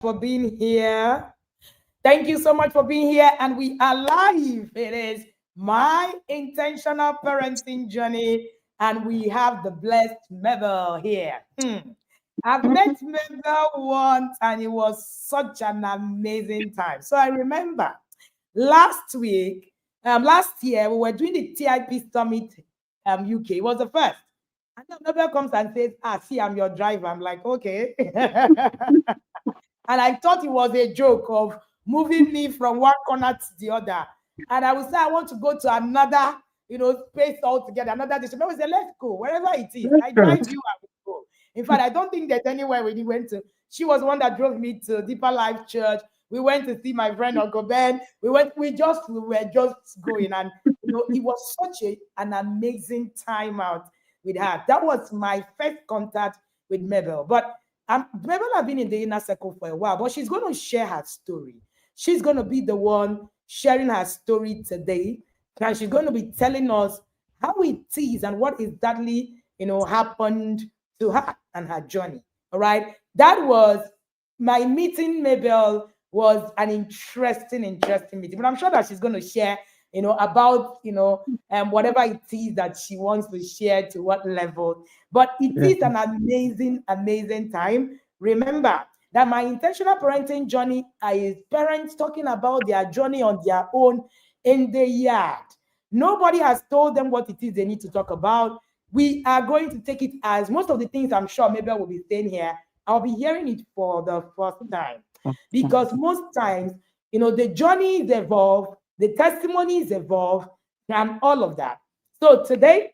for being here. Thank you so much for being here. And we are live. It is my intentional parenting journey. And we have the blessed Mabel here. I've met Mabel once and it was such an amazing time. So I remember last year, we were doing the TIP Summit UK. It was the first. And then Mabel comes and says, see, I'm your driver. I'm like, okay. And I thought it was a joke of moving me from one corner to the other. And I would say, I want to go to another, space altogether, another district. I would say, let's go, wherever it is. I drive you, I will go. In fact, I don't think there's anywhere we went to. She was the one that drove me to Deeper Life Church. We went to see my friend Uncle Ben. We were just going. And, it was such an amazing time out with her. That was my first contact with Mabel. But Mabel has been in the inner circle for a while, but she's going to share her story. She's going to be the one sharing her story today. And she's going to be telling us how it is and what exactly, happened to her and her journey. All right. That was my meeting, Mabel, was an interesting meeting. But I'm sure that she's going to share, about, whatever it is that she wants to share to what level. But it is an amazing time. Remember that my intentional parenting journey is parents talking about their journey on their own in the yard. Nobody has told them what it is they need to talk about. We are going to take it as most of the things I'm sure Mabel will be saying here. I'll be hearing it for the first time because most times, the journey is evolved, the testimonies evolve, and all of that. So today,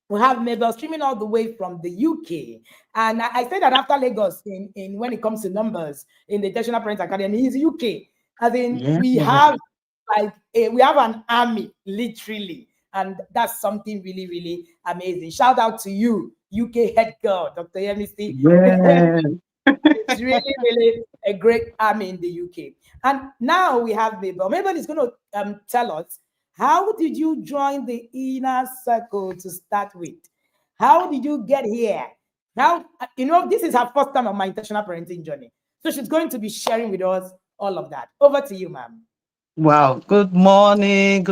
we have Mabel streaming all the way from the UK. And I say that after Lagos, in when it comes to numbers in the Intentional Parent Academy, is UK. As in, we have we have an army, literally. And that's something really, really amazing. Shout out to you, UK head girl, Dr. Yemisi. Yeah. It's really, really a great army in the UK. And now we have Mabel. Mabel is going to tell us, how did you join the inner circle to start with? How did you get here? How, this is her first time on my intentional parenting journey. So she's going to be sharing with us all of that. Over to you, ma'am. Wow. Good morning,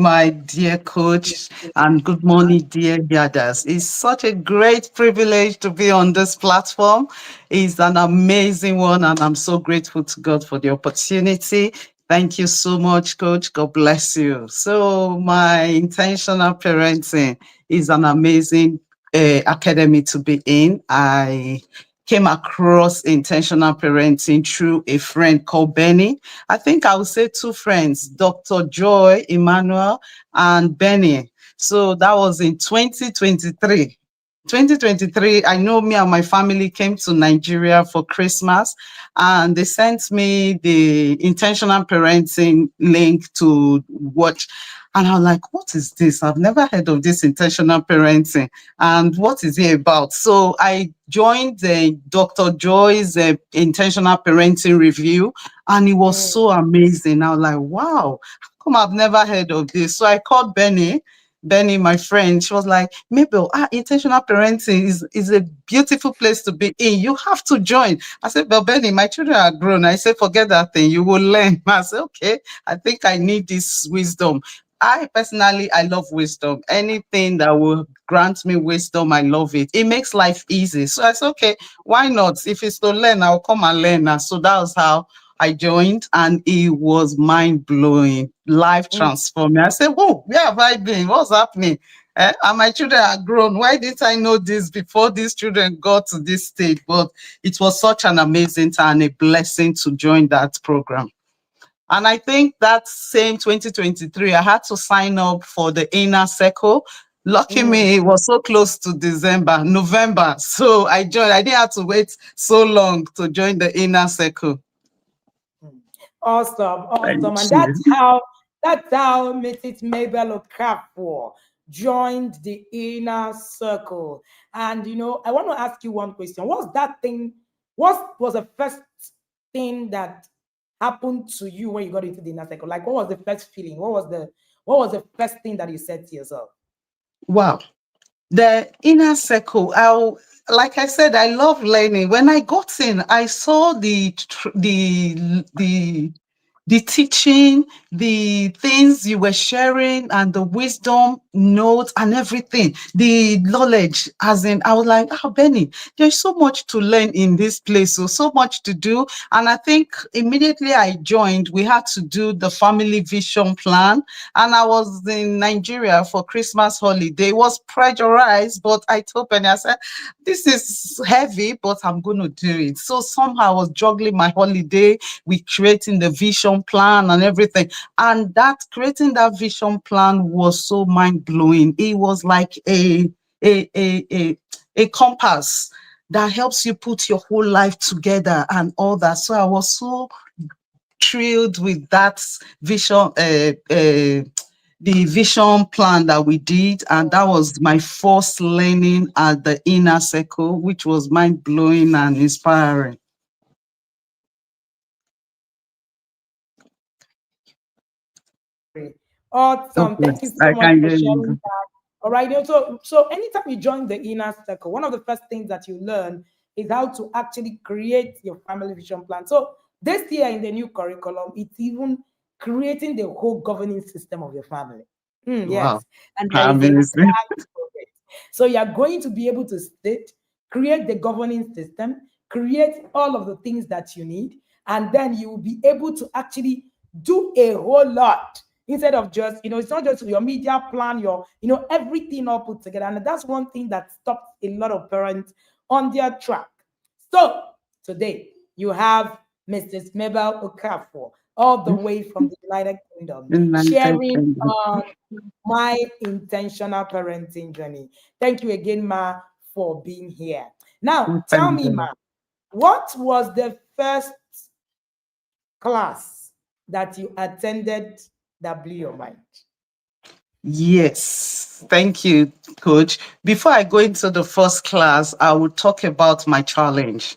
my dear coach, and good morning, dear gathers. It's such a great privilege to be on this platform. It's an amazing one, and I'm so grateful to God for the opportunity. Thank you so much, Coach. God bless you. So, my intentional parenting is an amazing academy to be in. I came across intentional parenting through a friend called Benny. I think I would say two friends, Dr. Joy Emmanuel and Benny. So that was in 2023. 2023, I know me and my family came to Nigeria for Christmas and they sent me the intentional parenting link to watch. And I'm like, what is this? I've never heard of this intentional parenting. And what is it about? So I joined the Dr. Joy's intentional parenting review, and it was so amazing. I was like, wow, how come I've never heard of this? So I called Benny, my friend. She was like, Mabel, intentional parenting is a beautiful place to be in. You have to join. I said, well, Benny, my children are grown. I said, forget that thing. You will learn. I said, okay, I think I need this wisdom. I personally, I love wisdom. Anything that will grant me wisdom, I love it. It makes life easy. So I said, okay, why not? If it's to learn, I'll come and learn. And so that was how I joined, and it was mind blowing, life transforming. I said, whoa, where have I been? What's happening? And my children are grown. Why didn't I know this before these children got to this stage? But it was such an amazing time, a blessing to join that program. And I think that same 2023, I had to sign up for the inner circle. Lucky me, it was so close to November. So I joined. I didn't have to wait so long to join the inner circle. Awesome. Thank And you. that's how Mrs. Mabel Okafor joined the inner circle. And I want to ask you one question. What's that thing? What was the first thing that happened to you when you got into the inner circle? Like, what was the first feeling? What was the first thing that you said to yourself? Wow. The inner circle, like I said, I love learning. When I got in, I saw the teaching, the things you were sharing, and the wisdom notes and everything, the knowledge. As in, I was like, oh, Benny, there's so much to learn in this place, so much to do. And I think immediately I joined, we had to do the family vision plan. And I was in Nigeria for Christmas holiday. It was pressurized, but I told Benny, I said, this is heavy, but I'm going to do it. So somehow I was juggling my holiday with creating the vision plan and everything. And that creating that vision plan was so mind blowing. It was like a, a, a, a compass that helps you put your whole life together and all that. So I was so thrilled with that vision, the vision plan that we did. And that was my first learning at the inner circle, which was mind blowing and inspiring. Great. Awesome. Okay, Thank you so I much can for hear sharing you. that. All right. So anytime you join the inner circle, one of the first things that you learn is how to actually create your family vision plan. So this year in the new curriculum, it's even creating the whole governing system of your family. Wow, Yes. And there is a amazing. plan for it. So you're going to be able to state, create the governing system, create all of the things that you need, and then you will be able to actually do a whole lot instead of just, it's not just your media plan, everything all put together. And that's one thing that stops a lot of parents on their track. So today you have Mrs. Mabel Okafor, all the way from the United Kingdom, United sharing Kingdom. on my intentional parenting journey. Thank you again, Ma, for being here. Now, tell Thank me, Ma, you. what was the first class that you attended that blew your mind? Yes, thank you, Coach. Before I go into the first class, I will talk about my challenge.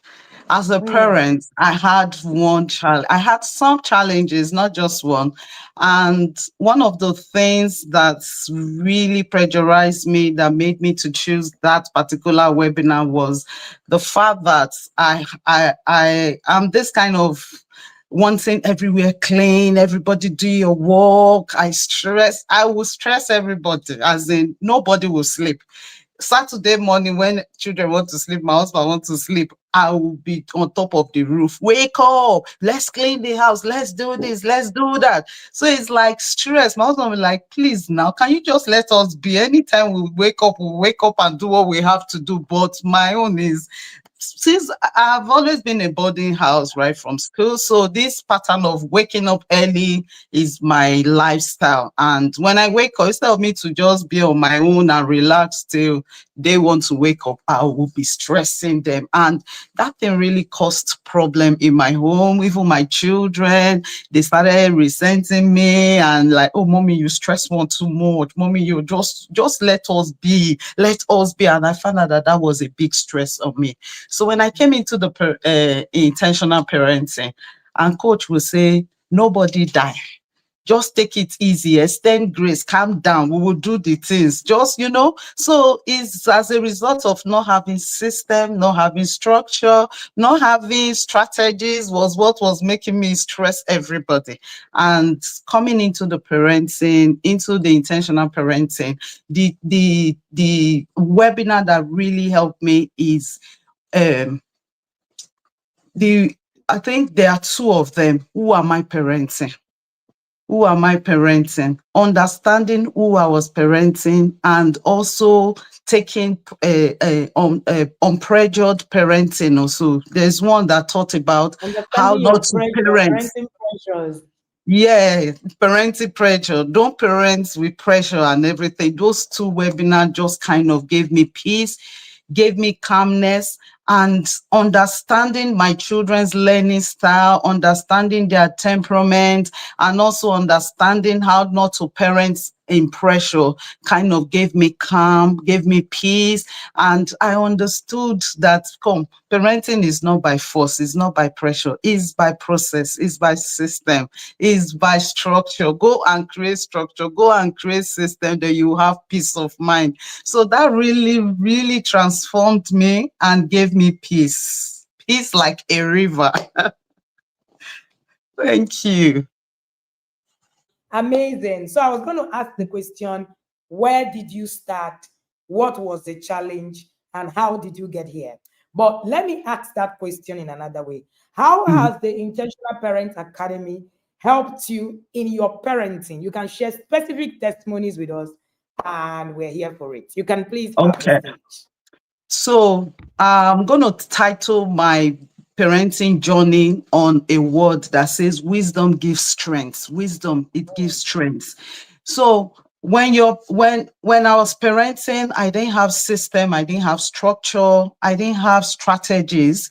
As a Mm, parent, I had one child. I had some challenges, not just one. And one of the things that's really pressurized me, that made me to choose that particular webinar, was the fact that I am this kind of wanting everywhere clean, everybody do your work. I will stress everybody, as in nobody will sleep. Saturday morning, when children want to sleep, my husband wants to sleep, I will be on top of the roof. Wake up, let's clean the house, let's do this, let's do that. So it's like stress. My husband will be like, please now, can you just let us be? Anytime we wake up and do what we have to do. But my own is, since I've always been a boarding house right from school, so this pattern of waking up early is my lifestyle. And when I wake up, instead of me to just be on my own and relax till they want to wake up, I will be stressing them. And that thing really caused problem in my home. Even my children, they started resenting me and like, oh, mommy, you stress one too much. Mommy, you just let us be, let us be. And I found out that that was a big stress on me. So when I came into the intentional parenting, and coach will say, nobody die. Just take it easy, extend grace, calm down. We will do the things. So it's as a result of not having system, not having structure, not having strategies was what was making me stress everybody. And coming into the parenting, into the intentional parenting, the webinar that really helped me is um the I think there are two of them. Who am I parenting? Who am I parenting? Understanding who I was parenting, and also taking unpressured parenting. Also, there's one that taught about how understanding not your to pressure, parent. parenting pressures. Yeah, parenting pressure. Don't parent with pressure and everything. Those two webinars just kind of gave me peace, gave me calmness, and understanding my children's learning style, understanding their temperament, and also understanding how not to parent in pressure kind of gave me calm, gave me peace. And I understood that, come, parenting is not by force, it's not by pressure, it's by process, it's by system, it's by structure. Go and create structure, go and create system, that you have peace of mind. So that really, really transformed me and gave me peace. Peace like a river. Thank you. Amazing. So I was going to ask the question, where did you start? What was the challenge? And how did you get here? But let me ask that question in another way. How Mm. has the Intentional Parent Academy helped you in your parenting? You can share specific testimonies with us, and we're here for it. You can please have the Okay. stage. So I'm going to title my parenting journey on a word that says wisdom gives strength. Wisdom, it gives strength. So when I was parenting, I didn't have system, I didn't have structure, I didn't have strategies.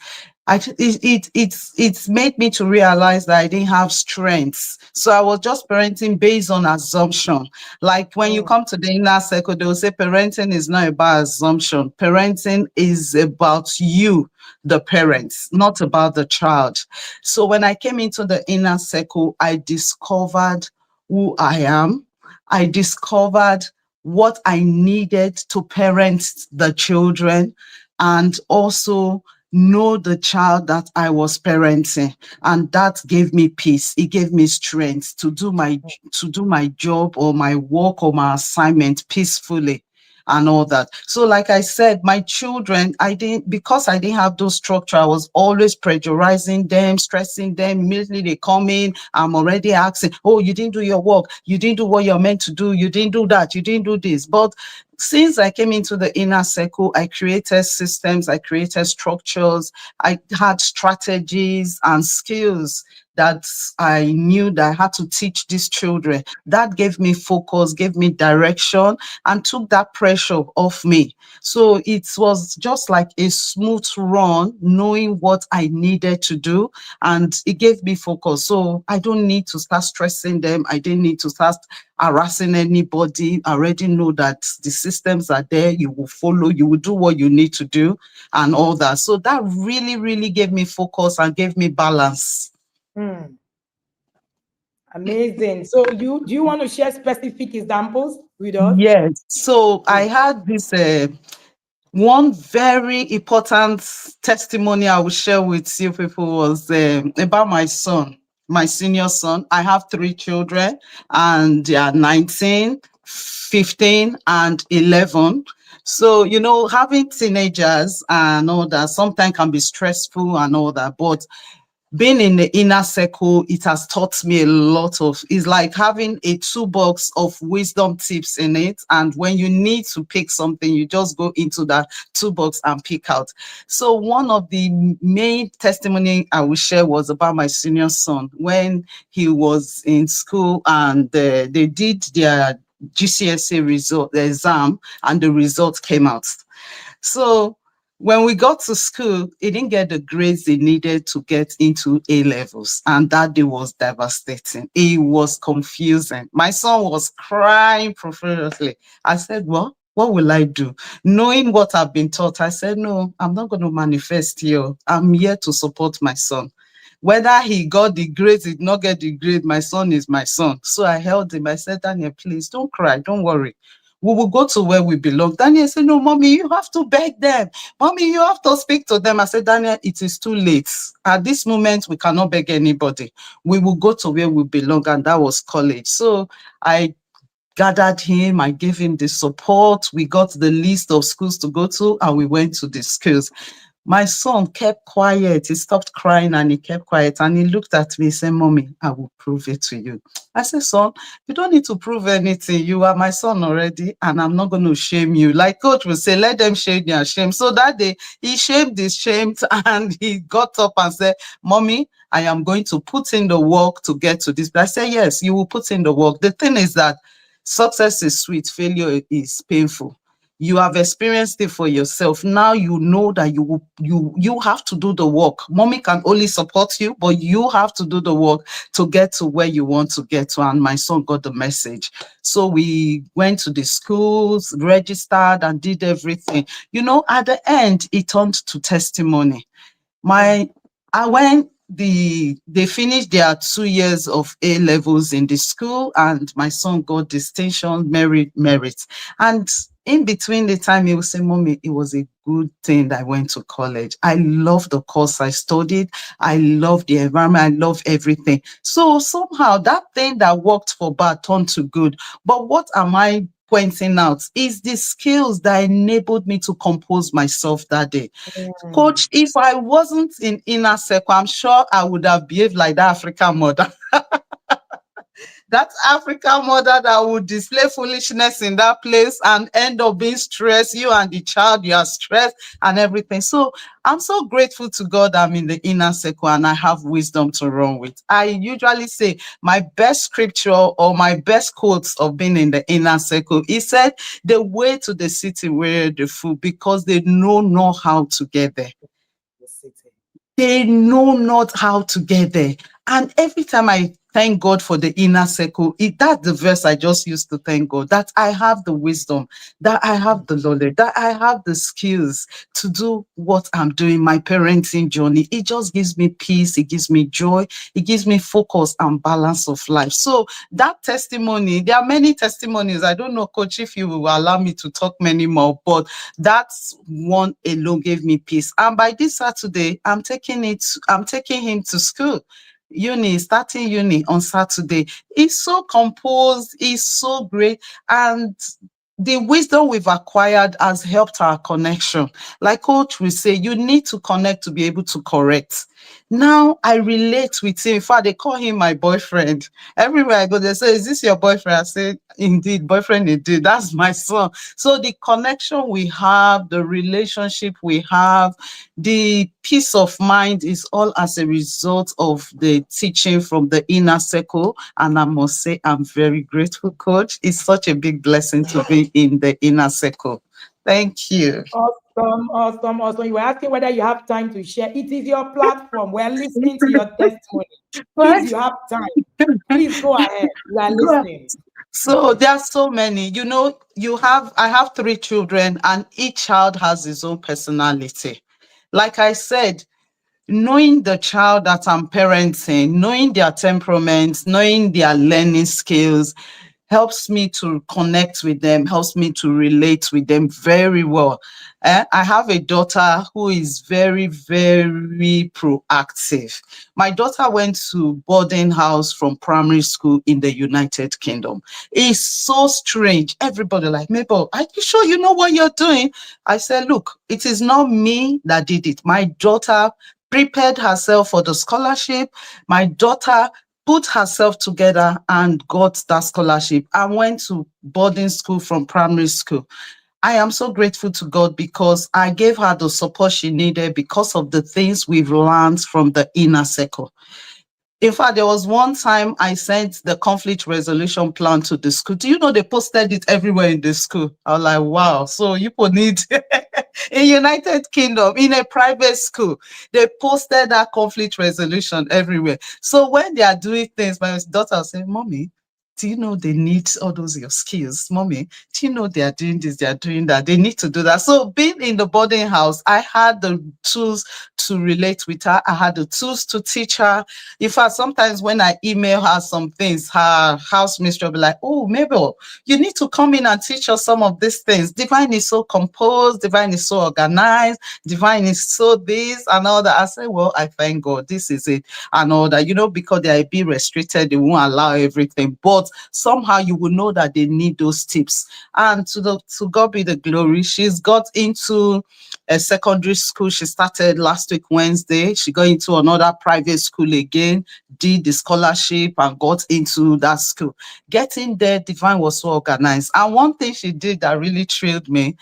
It's made me to realize that I didn't have strengths. So I was just parenting based on assumption. Like when you Mm, come to the inner circle, they'll say parenting is not about assumption. Parenting is about you, the mm, parents, not about the child. So when I came into the inner circle, I discovered who I am. I discovered what I needed to parent the children and also know the child that I was parenting. And that gave me peace. It gave me strength to do my job or my work or my assignment peacefully and all that. So like I said, my children, because I didn't have those structure, I was always pressurizing them, stressing them. Immediately they come in, I'm already asking, oh, you didn't do your work, you didn't do what you're meant to do, you didn't do that, you didn't do this. But since I came into the inner circle, I created systems, I created structures, I had strategies and skills that I knew that I had to teach these children. That gave me focus, gave me direction, and took that pressure off me. So it was just like a smooth run, knowing what I needed to do, and it gave me focus. So I don't need to start stressing them. I didn't need to start harassing anybody. I already know that the systems are there. You will follow, you will do what you need to do, and all that. So that really, really gave me focus and gave me balance. mm. Amazing. So you do you want to share specific examples with us? Yes. So I Please. had this one very important testimony I will share with you people was about my son, my senior son. I have three children and they are 19, 15, and 11. So, having teenagers and all that sometimes can be stressful and all that. But being in the inner circle, it has taught me a lot of, it's like having a toolbox of wisdom tips in it. And when you need to pick something, you just go into that toolbox and pick out. So one of the main testimony I will share was about my senior son when he was in school and they did their GCSE result, the exam, and the results came out. So when we got to school, he didn't get the grades he needed to get into A levels. And that day was devastating. It was confusing. My son was crying profusely. I said, well, what will I do? Knowing what I've been taught, I said, no, I'm not going to manifest here. I'm here to support my son. Whether he got the grades, he did not get the grade, my son is my son. So I held him. I said, Daniel, please don't cry. Don't worry. We will go to where we belong. Daniel said, no, mommy, you have to beg them. Mommy, you have to speak to them. I said, Daniel, it is too late. At this moment, we cannot beg anybody. We will go to where we belong. And that was college. So I gathered him. I gave him the support. We got the list of schools to go to and we went to the schools. My son kept quiet. He stopped crying and he kept quiet. And he looked at me and said, Mommy, I will prove it to you. I said, son, you don't need to prove anything. You are my son already, and I'm not going to shame you. Like coach will say, let them shame their shame. So that day, he shamed his shame and he got up and said, Mommy, I am going to put in the work to get to this. But I said, yes, you will put in the work. The thing is that success is sweet, failure is painful. You have experienced it for yourself. Now you know that you have to do the work. Mommy can only support you, but you have to do the work to get to where you want to get to. And my son got the message. So we went to the schools, registered, and did everything. At the end, it turned to testimony. Mm. My when they finished their 2 years of A levels in the school, and my son got distinction, merit. And in between the time, he will say, Mommy, it was a good thing that I went to college. I love the course I studied. I love the environment. I love everything. So somehow that thing that worked for bad turned to good. But what am I pointing out is the skills that enabled me to compose myself that day. Mm. Coach, if I wasn't in inner circle, I'm sure I would have behaved like that African mother. That African mother that would display foolishness in that place and end up being stressed. You and the child, you are stressed and everything. So I'm so grateful to God I'm in the inner circle and I have wisdom to run with. I usually say my best scripture or my best quotes of being in the inner circle. He said, the way to the city where the food, because they know not how to get there. The city. They know not how to get there. And every time I thank God for the inner circle, that's the verse I just used to thank God, that I have the wisdom, that I have the knowledge, that I have the skills to do what I'm doing, my parenting journey. It just gives me peace. It gives me joy. It gives me focus and balance of life. So that testimony, there are many testimonies. I don't know, Coach, if you will allow me to talk many more, but that's one alone gave me peace. And by this Saturday, I'm taking him to school. Starting uni on Saturday. He's so composed, he's so great. And the wisdom we've acquired has helped our connection. Like Coach will say, you need to connect to be able to correct. Now I relate with him. In fact, they call him my boyfriend. Everywhere I go, they say, is this your boyfriend? I say, indeed, boyfriend, indeed. That's my son. So the connection we have, the relationship we have, the peace of mind is all as a result of the teaching from the inner circle. And I must say, I'm very grateful, Coach. It's such a big blessing to be in the inner circle. Thank you. Awesome, awesome, awesome. You were asking whether you have time to share. It is your platform. We're listening to your testimony. Please, Right? you have time. Please go ahead. We are Go. listening. So there are so many. I have three children, and each child has his own personality. Like I said, knowing the child that I'm parenting, knowing their temperaments, knowing their learning skills, helps me to connect with them, helps me to relate with them very well. I have a daughter who is very, very proactive. My daughter went to boarding house from primary school in the United Kingdom. It's so strange. Everybody like, Mabel, are you sure you know what you're doing? I said, look, it is not me that did it. My daughter prepared herself for the scholarship. My daughter put herself together and got that scholarship and went to boarding school from primary school. I am so grateful to God because I gave her the support she needed because of the things we've learned from the inner circle. In fact, there was one time I sent the conflict resolution plan to the school. Do you know they posted it everywhere in the school? I was like, wow. So you people need in United Kingdom, in a private school, they posted that conflict resolution everywhere. So when they are doing things, my daughter will say, Mommy, do you know they need all those your skills? Mommy, do you know they are doing this, they are doing that? They need to do that. So being in the boarding house, I had the tools to relate with her. I had the tools to teach her. In fact, sometimes when I email her some things, her house mistress will be like, oh, Mabel, you need to come in and teach us some of these things. Divine is so composed, Divine is so organized, Divine is so this and all that. I say, well, I thank God, this is it and all that, because they are a bit restricted, they won't allow everything. But somehow you will know that they need those tips. And to God be the glory, she's got into a secondary school. She started last week, Wednesday. She got into another private school again, did the scholarship and got into that school. Getting there, Divine was so organized. And one thing she did that really thrilled me,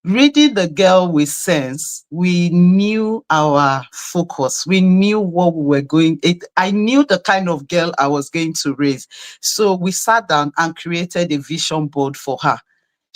reading the girl with sense, we knew our focus. We knew what we were going. I knew the kind of girl I was going to raise. So we sat down and created a vision board for her.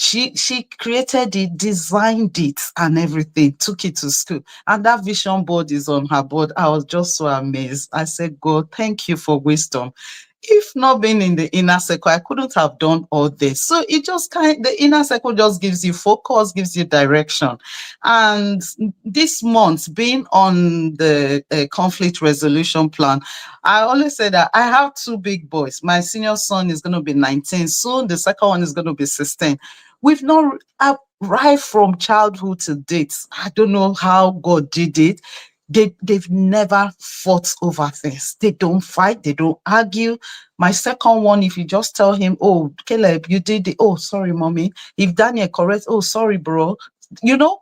She created it, designed it, and everything, took it to school. And that vision board is on her board. I was just so amazed. I said, God, thank you for wisdom. If not being in the inner circle, I couldn't have done all this. So it just the inner circle just gives you focus, gives you direction. And this month, being on the conflict resolution plan, I always say that I have two big boys. My senior son is going to be 19 soon. The second one is going to be 16. We've not right from childhood to date. I don't know how God did it. They've never fought over things. They don't fight. They don't argue. My second one, if you just tell him, "Oh, Caleb, you did it. Oh, sorry, mommy." If Daniel corrects, "Oh, sorry, bro."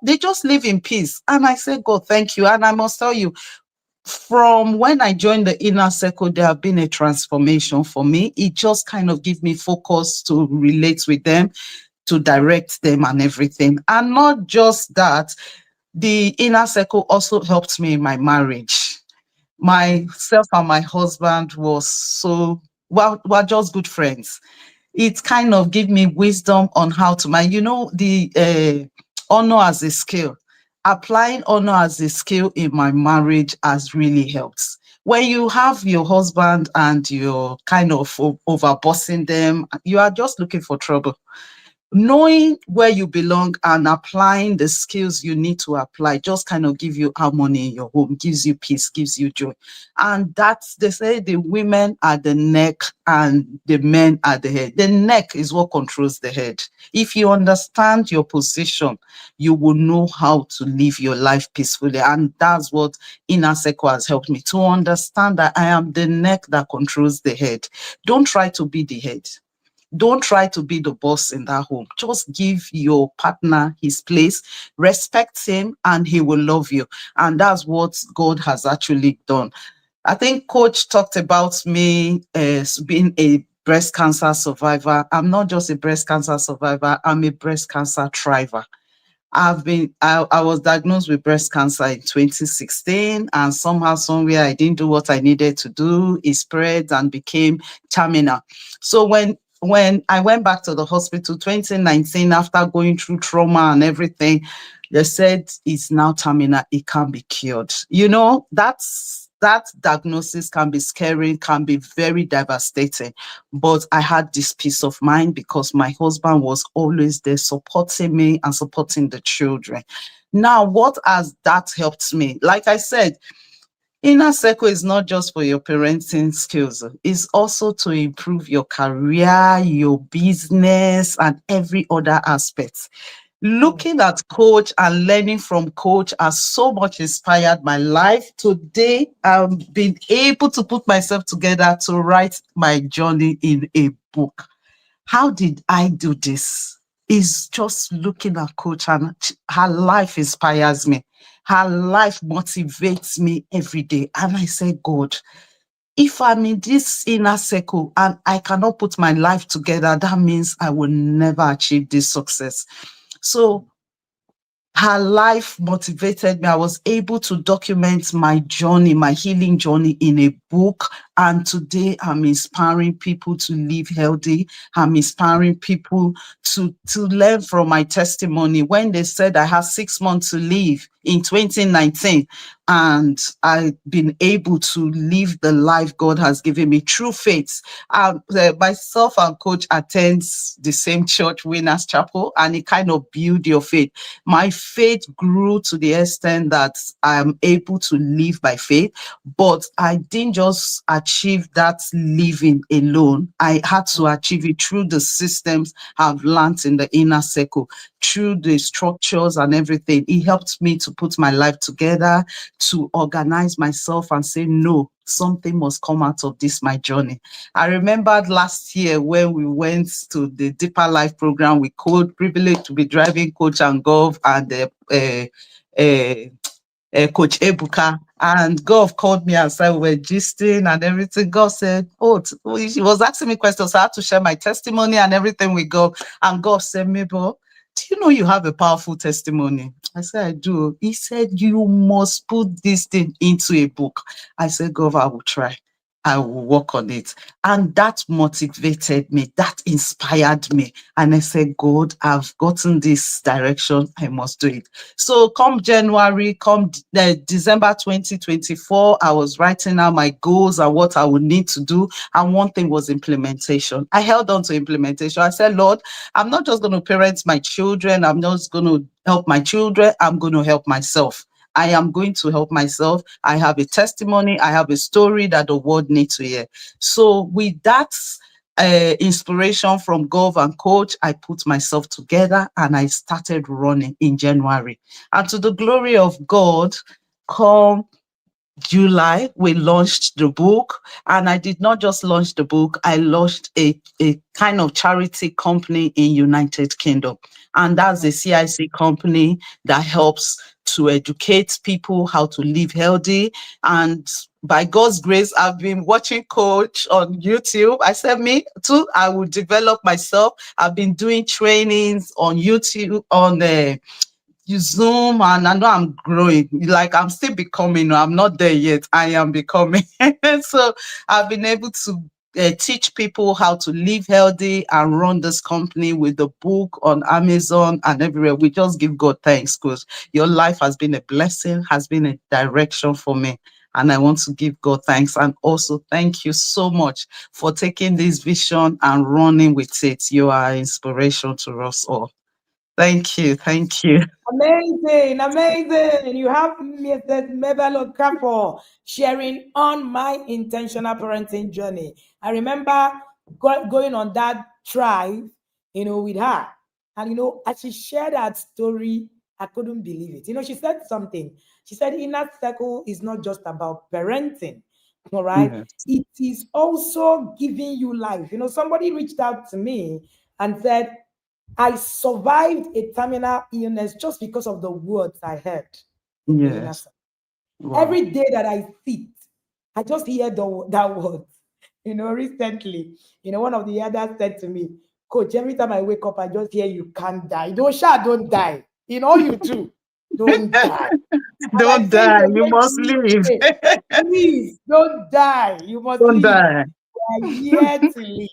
They just live in peace. And I say, God, thank you. And I must tell you, from when I joined the inner circle, there have been a transformation for me. It just kind of gives me focus to relate with them, to direct them and everything. And not just that, the inner circle also helped me in my marriage. Myself and my husband was so, well, we're just good friends. It kind of gave me wisdom on how to the honor as a skill. Applying honor as a skill in my marriage has really helped. When you have your husband and you're kind of overbossing them, you are just looking for trouble. Knowing where you belong and applying the skills you need to apply just kind of give you harmony in your home, gives you peace, gives you joy. And that's, they say the women are the neck and the men are the head. The neck is what controls the head. If you understand your position, you will know how to live your life peacefully. And that's what inner circle has helped me to understand, that I am the neck that controls the head. Don't try to be the head. Don't try to be the boss in that home. Just give your partner his place, respect him, and he will love you. And that's what God has actually done. I think Coach talked about me being a breast cancer survivor. I'm not just a breast cancer survivor, I'm a breast cancer thriver. I was diagnosed with breast cancer in 2016, and somehow, somewhere, I didn't do what I needed to do. It spread and became terminal. So when I went back to the hospital 2019, after going through trauma and everything, they said it's now terminal. It can be cured. That diagnosis can be scary, can be very devastating. But I had this peace of mind because my husband was always there supporting me and supporting the children. Now, what has that helped me? Like I said, inner circle is not just for your parenting skills, it's also to improve your career, your business, and every other aspect. Mm, Looking at coach and learning from coach has so much inspired my life. Today, I've been able to put myself together to write my journey in a book. How did I do this? Is just looking at coach, and her life inspires me. Her life motivates me every day. And I say, God, if I'm in this inner circle and I cannot put my life together, that means I will never achieve this success. So her life motivated me. I was able to document my journey, my healing journey, in a book. And today I'm inspiring people to live healthy. I'm inspiring people to learn from my testimony. When they said I had 6 months to live in 2019, and I've been able to live the life God has given me through faith. Myself and coach attends the same church, Winners Chapel, and it kind of build your faith. My faith grew to the extent that I'm able to live by faith, but I didn't just achieve that living alone. I had to achieve it through the systems I've learned in the inner circle, through the structures and everything. It helped me to put my life together, to organize myself and say, no, something must come out of this, my journey. I remembered last year when we went to the Deeper Life program with Coach, privileged to be driving Coach and Gov and Coach Ebuka. And Gov called me outside, we were gisting and everything. Gov said, he was asking me questions. So I had to share my testimony and everything with Gov. And Gov said, Mabel, do you know you have a powerful testimony? I said, I do. He said, you must put this thing into a book. I said, Gov, I will try. I will work on it. And that motivated me, that inspired me. And I said, God, I've gotten this direction, I must do it. So come January, come December 2024, I was writing out my goals and what I would need to do. And one thing was implementation. I held on to implementation. I said, Lord, I'm not just going to parent my children. I'm not just going to help my children. I'm going to help myself. I am going to help myself. I have a testimony. I have a story that the world needs to hear. So with that inspiration from Gov and Coach, I put myself together and I started running in January. And to the glory of God, come July, we launched the book. And I did not just launch the book, I launched a kind of charity company in United Kingdom. And that's a CIC company that helps to educate people how to live healthy. And by God's grace, I've been watching Coach on YouTube. I said, me too, I will develop myself. I've been doing trainings on YouTube, on the you Zoom, and I know I'm growing. Like I'm still becoming. I'm not there yet. I am becoming. So I've been able to teach people how to live healthy and run this company with the book on Amazon and everywhere. We just give God thanks because your life has been a blessing, has been a direction for me. And I want to give God thanks. And also thank you so much for taking this vision and running with it. You are inspiration to us all. Thank you. Thank you. Amazing, amazing. You have Mrs. Mabel for sharing on my intentional parenting journey. I remember going on that drive, with her. And, as she shared that story, I couldn't believe it. She said something. She said, inner circle is not just about parenting, all right? Yes. It is also giving you life. Somebody reached out to me and said, I survived a terminal illness just because of the words I heard in the inner Yes. circle. Wow. Every day that I sit, I just hear that word. Recently, one of the others said to me, Coach, every time I wake up, I just hear you can't die. Don't die. In all you do, don't die. And I Don't say it die. You again to must you live. today. Please don't die. You must Don't live. die. We are here to live.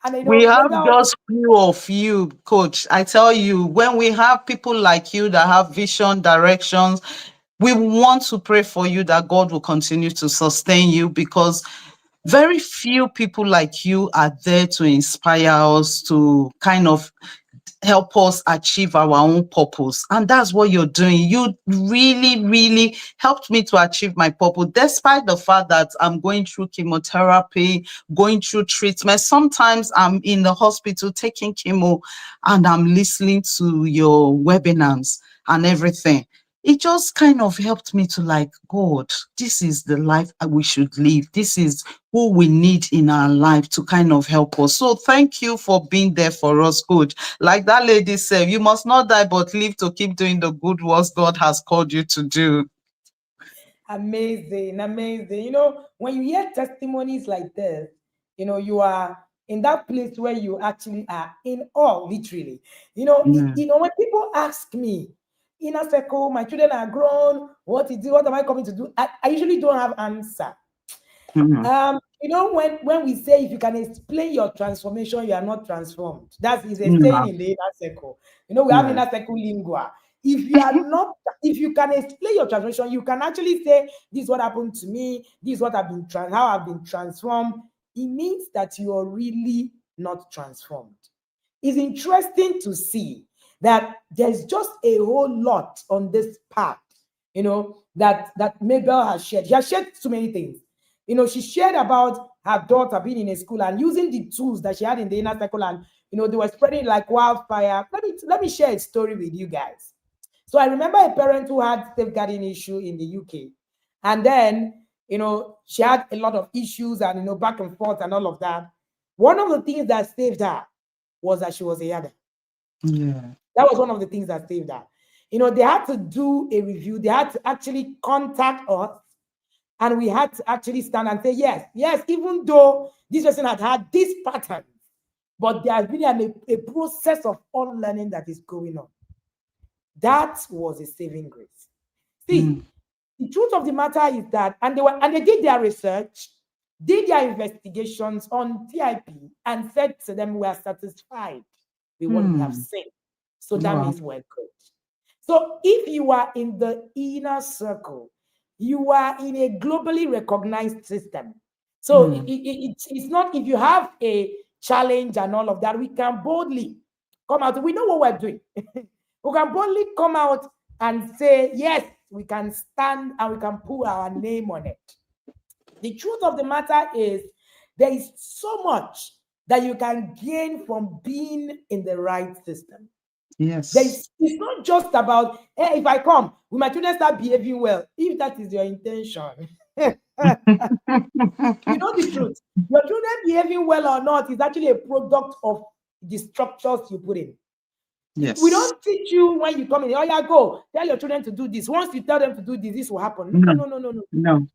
And We have maybe I'll just few of you, coach. I tell you, when we have people like you that have vision, directions, we want to pray for you that God will continue to sustain you because very few people like you are there to inspire us to kind of help us achieve our own purpose. And that's what you're doing. You really, really helped me to achieve my purpose, despite the fact that I'm going through chemotherapy, going through treatment. Sometimes I'm in the hospital taking chemo and I'm listening to your webinars and everything. It just kind of helped me to like, God, this is the life we should live. This is who we need in our life to kind of help us. So thank you for being there for us, coach. Like that lady said, you must not die but live to keep doing the good works God has called you to do. Amazing, amazing. When you hear testimonies like this, you are in that place where you actually are in awe, literally. Yeah. When people ask me, inner circle, my children are grown, what is it? What am I coming to do? I usually don't have answer. Mhm. When we say if you can explain your transformation, you are not transformed. That is a saying Yeah. in the inner circle. We have Yeah. inner circle lingua. If you are not, if you can explain your transformation, you can actually say, "This is what happened to me. This is what how I've been transformed." It means that you are really not transformed. It's interesting to see that there's just a whole lot on this path, that Mabel has shared. She has shared so many things. She shared about her daughter being in a school and using the tools that she had in the inner circle, and they were spreading like wildfire. Let me share a story with you guys. So I remember a parent who had safeguarding issue in the UK, and then she had a lot of issues and back and forth and all of that. One of the things that saved her was that she was a yada. Yeah. That was one of the things that saved her. They had to do a review. They had to actually contact us, and we had to actually stand and say, yes, yes, even though this person had this pattern, but there has been a process of unlearning that is going on. That was a saving grace. Mm. See, the truth of the matter is that, and they did their research. did their investigations on TIP and said to them, we are satisfied with what we have Hmm. seen. So that Wow. means we're good. So if you are in the inner circle, you are in a globally recognized system. So Hmm. it's not, if you have a challenge and all of that, we can boldly come out. We know what we're doing. We can boldly come out and say, yes, we can stand and we can put our name on it. The truth of the matter is, there is so much that you can gain from being in the right system. Yes. It's not just about, hey, if I come, will my children start behaving well? If that is your intention, you know the truth. Your children behaving well or not is actually a product of the structures you put in. We Yes. don't teach you when you come in, oh yeah, go tell your children to do this. Once you tell them to do this, this will happen. No, No. no, no, no, no, no. No.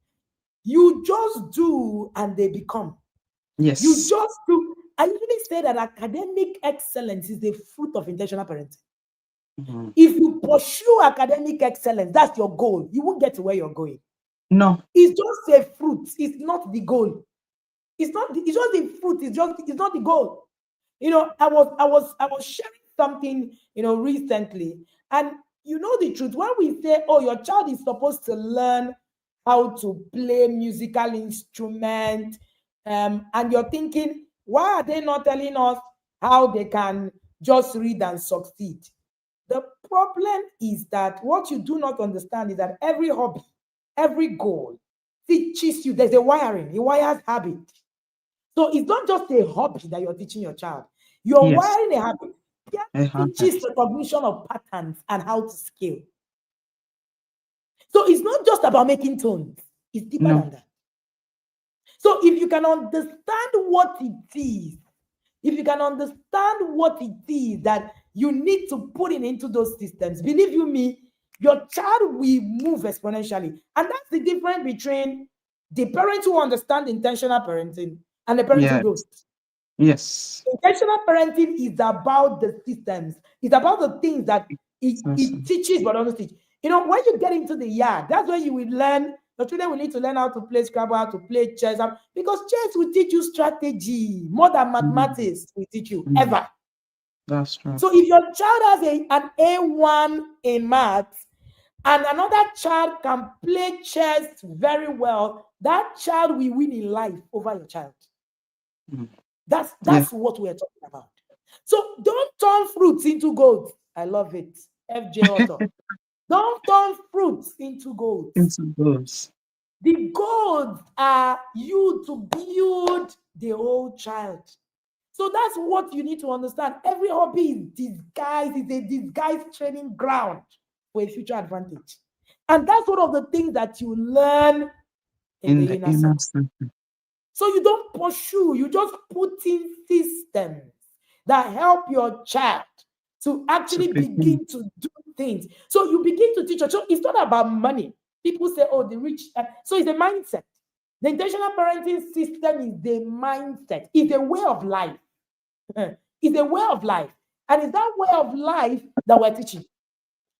You just do and they become. You Yes. just do. I usually say that academic excellence is the fruit of intentional parenting. Hmm. If you pursue academic excellence, that's your goal, you won't get to where you're going. No. It's just a fruit, it's not the goal. It's just the fruit, it's not the goal. I was sharing something, recently, and you know the truth. When we say, oh, your child is supposed to learn how to play musical instrument, and you're thinking, why are they not telling us how they can just read and succeed? The problem is that what you do not understand is that every hobby, every goal teaches you, there's a wiring, it wires habit. So it's not just a hobby that you're teaching your child, you're Yes. wiring a habit. Piano I have teaches it. recognition of patterns and how to scale. So it's not just about making tones, it's deeper No. than that. So if you can understand what it is, if you can understand what it is that you need to put in into those systems, believe you me, your child will move exponentially. And that's the difference between the parents who understand intentional parenting and the parents who Yes. don't. Yes. Intentional parenting is about the systems. It's about the things that Yes. it teaches but doesn't teach. When you get into the yard, that's when you will learn. The children will need to learn how to play Scrabble, how to play chess, because chess will teach you strategy more than Mm. mathematics will teach you Mm. ever. That's true. So if your child has an A1 in maths and another child can play chess very well, that child will win in life over your child. Mm. That's Yeah. that's what we're talking about. So don't turn fruits into gold. I love it. FJ author. Don't turn fruits into gold. Into those. The gold are you to build the whole child. So that's what you need to understand. Every hobby is a disguised training ground for a future advantage. And that's one of the things that you learn in In the the inner inner circle. circle. So you don't pursue, you just put in systems that help your child to To actually begin. begin to do things. So you begin to teach your child. It's not about money. People say, oh, the rich. So it's a mindset. The intentional parenting system is the mindset, it's a way of life. It's a way of life. And it's that way of life that we're teaching.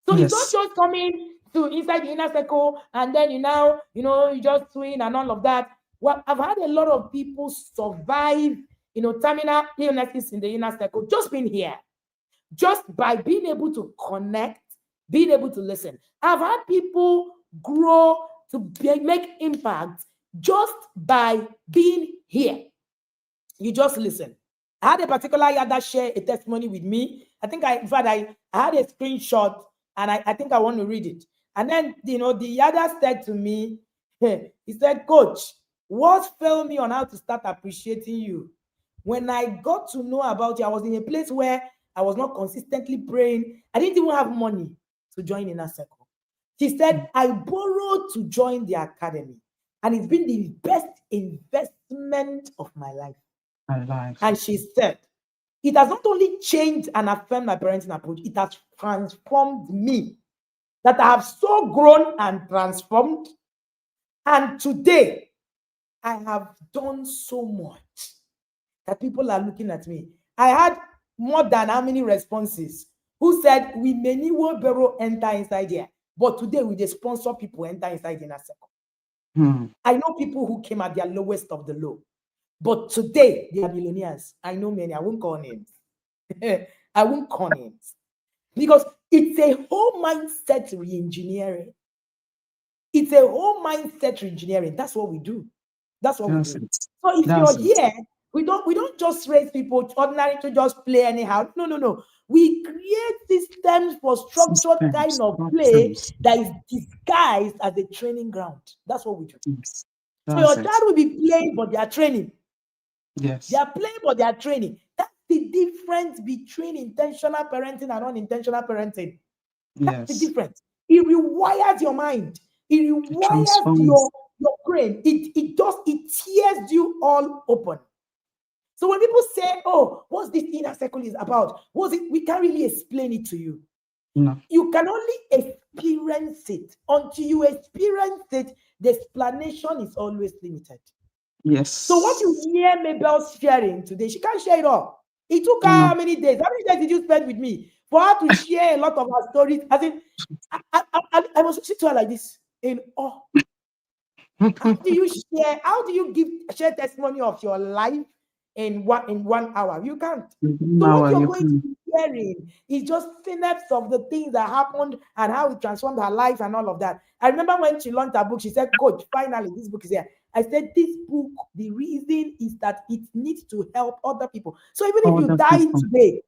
So it's not Yes. just coming to inside the inner circle and then you just swing and all of that. Well, I've had a lot of people survive, terminal illnesses in the inner circle, just being here, just by being able to connect, being able to listen. I've had people grow to make impact just by being here. You just listen. I had a particular guy that shared a testimony with me. In fact, I had a screenshot and I think I want to read it. And then, the other said to me, he said, Coach, what failed me on how to start appreciating you? When I got to know about you, I was in a place where I was not consistently praying. I didn't even have money to join in a circle. He said, Mm. I borrowed to join the academy, and it's been the best investment of my life. Alive. And she said, it has not only changed and affirmed my parenting approach, it has transformed me. That I have so grown and transformed. And today, I have done so much that people are looking at me. I had more than how many responses who said, we may need wheelbarrow enter inside here. But today, we just sponsor people enter inside in a circle. Hmm. I know people who came at their lowest of the low, but today they are millionaires. I know many. I won't call names. I won't call names because it's a whole mindset re-engineering. It's a whole mindset re-engineering. That's what we do. That's what we That's do. it. So if That's you're it. here, we don't just raise people ordinary to just play anyhow. No, no, no. We create systems for structured kind Systems, of play systems. that is disguised as a training ground. That's what we do. Yes. So your That's child it. will be playing, but they are training. They Yes. are playing, but they are training. That's the difference between intentional parenting and unintentional parenting. That's the Yes. difference. It rewires your mind. It It rewires transforms. your brain. It tears you all open. So when people say, "Oh, what's this inner circle is about?" What's it? We can't really explain it to you. No. You can only experience it. Until you experience it, the explanation is always limited. So what you Yes. hear Mabel sharing today, she can't share it all. It took her No. how many days? How many days did you spend with me for her to share a lot of her stories? As in, I was sitting to her like this in awe. How do you share? How do you give share testimony of your life in 1 hour? You can't. So Now what you're you going to can. be hearing is just synapse of the things that happened and how it transformed her life and all of that. I remember when she launched her book, she said, "Coach, finally, this book is here." I said, "This book, the reason is that it needs to help other people. So even if you Other die people. today,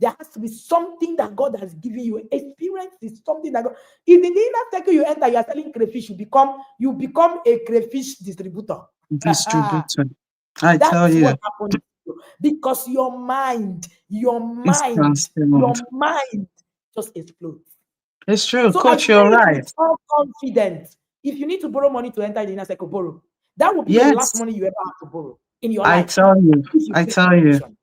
there has to be something that God has given you. Experience is something that God. If in the inner circle you enter, you are selling crayfish. You become a crayfish distributor. Distributor. I tell That's you, what happens to you because your mind, your it's mind, your transformed. mind just explodes. It's true. So I Coach, say you're it with right. all confidence. If you need to borrow money to enter the inner circle, borrow. That will be the last Yes, money you ever have to borrow in your I life tell you. if you I take tell you. action.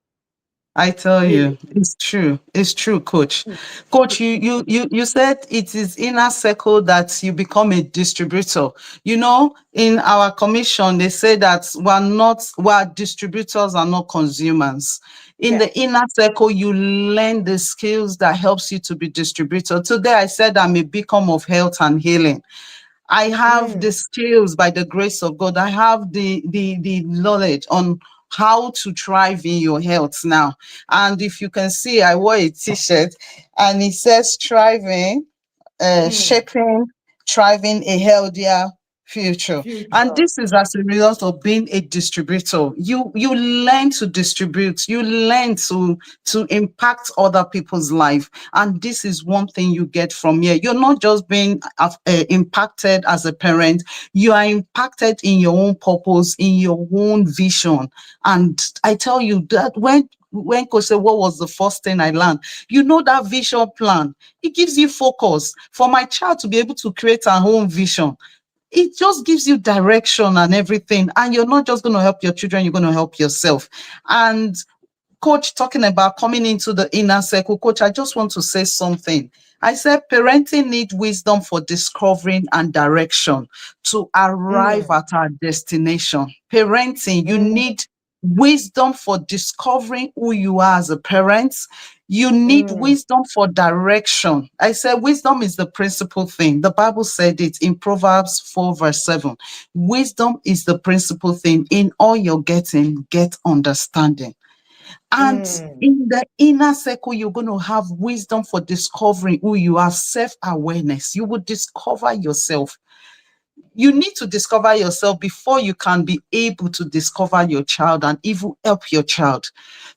I tell Really. you, it's true. It's true, coach. Mm, Coach, mm, you said it is inner circle that you become a distributor. You know, in our commission, they say that we're distributors and not consumers. In yeah. the inner circle, you learn the skills that helps you to be distributor. Today, I said I'm a beacon of health and healing. I have Mm, the skills by the grace of God. I have the knowledge on how to thrive in your health now. And if you can see, I wore a t-shirt and it says thriving, mm. shaping, thriving a healthier future. And Future. this is as a result of being a distributor. You learn to distribute, you learn to impact other people's life. And this is one thing you get from here. You're not just being impacted as a parent, you are impacted in your own purpose, in your own vision. And I tell you that when Coach said, what was the first thing I learned? You know that vision plan, it gives you focus. For my child to be able to create her own vision, it just gives you direction and everything. And you're not just going to help your children, you're going to help yourself. And coach, talking about coming into the inner circle, coach, I just want to say something. I said parenting need wisdom for discovering and direction to arrive Mm, at our destination. Parenting, you mm, need wisdom for discovering who you are as a parent. You need mm, wisdom for direction. I said wisdom is the principal thing. The Bible said it in Proverbs 4, verse 7. Wisdom is the principal thing. In all you're getting, get understanding. And mm, in the inner circle, you're going to have wisdom for discovering who you are, self awareness. You will discover yourself. You need to discover yourself before you can be able to discover your child and even help your child.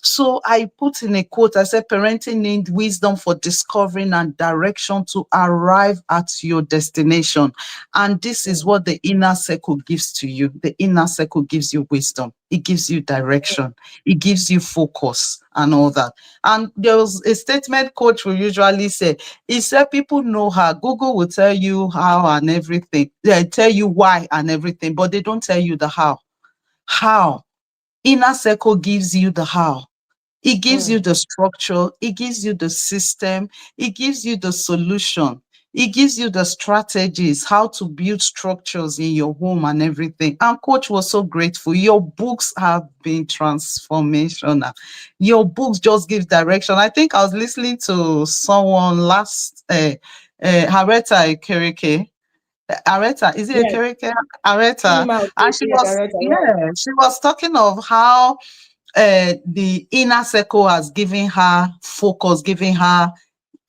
So I put in a quote, I said, parenting need wisdom for discovering and direction to arrive at your destination. And this is mm, what the inner circle gives to you. The inner circle gives you wisdom. It gives you direction. It gives you focus and all that. And there was a statement coach will usually say, he said people know how. Google will tell you how and everything. They tell you why and everything, but they don't tell you the how. How? Inner circle gives you the how. It gives you mm, the structure, it gives you the system, it gives you the solution, it gives you the strategies, how to build structures in your home and everything. And coach was so grateful. Your books have been transformational. Your books just give direction. I think I was listening to someone last Hareta Kereke. Areta, is it a Yes, character? Areta. Chima And she Okeke was, Areta, yes. yeah, she was talking of how the inner circle has given her focus, giving her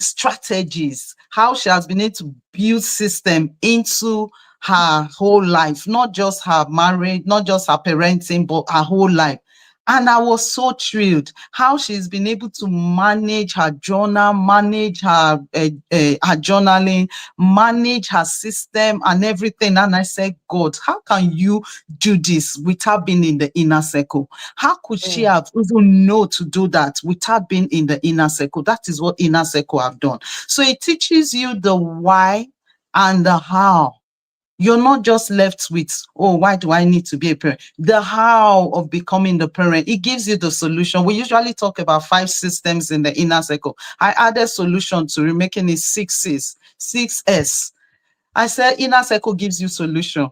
strategies, how she has been able to build system into her whole life, not just her marriage, not just her parenting, but her whole life. And I was so thrilled how she's been able to manage her journal, manage her journaling, manage her system and everything. And I said, God, how can you do this without being in the inner circle? How could she Mm, have even know to do that without being in the inner circle? That is what inner circle have done. So it teaches you the why and the how. You're not just left with, oh, why do I need to be a parent? The how of becoming the parent. It gives you the solution. We usually talk about 5 systems in the inner circle. I added solution to it, making it 6 S. I said inner circle gives you solution.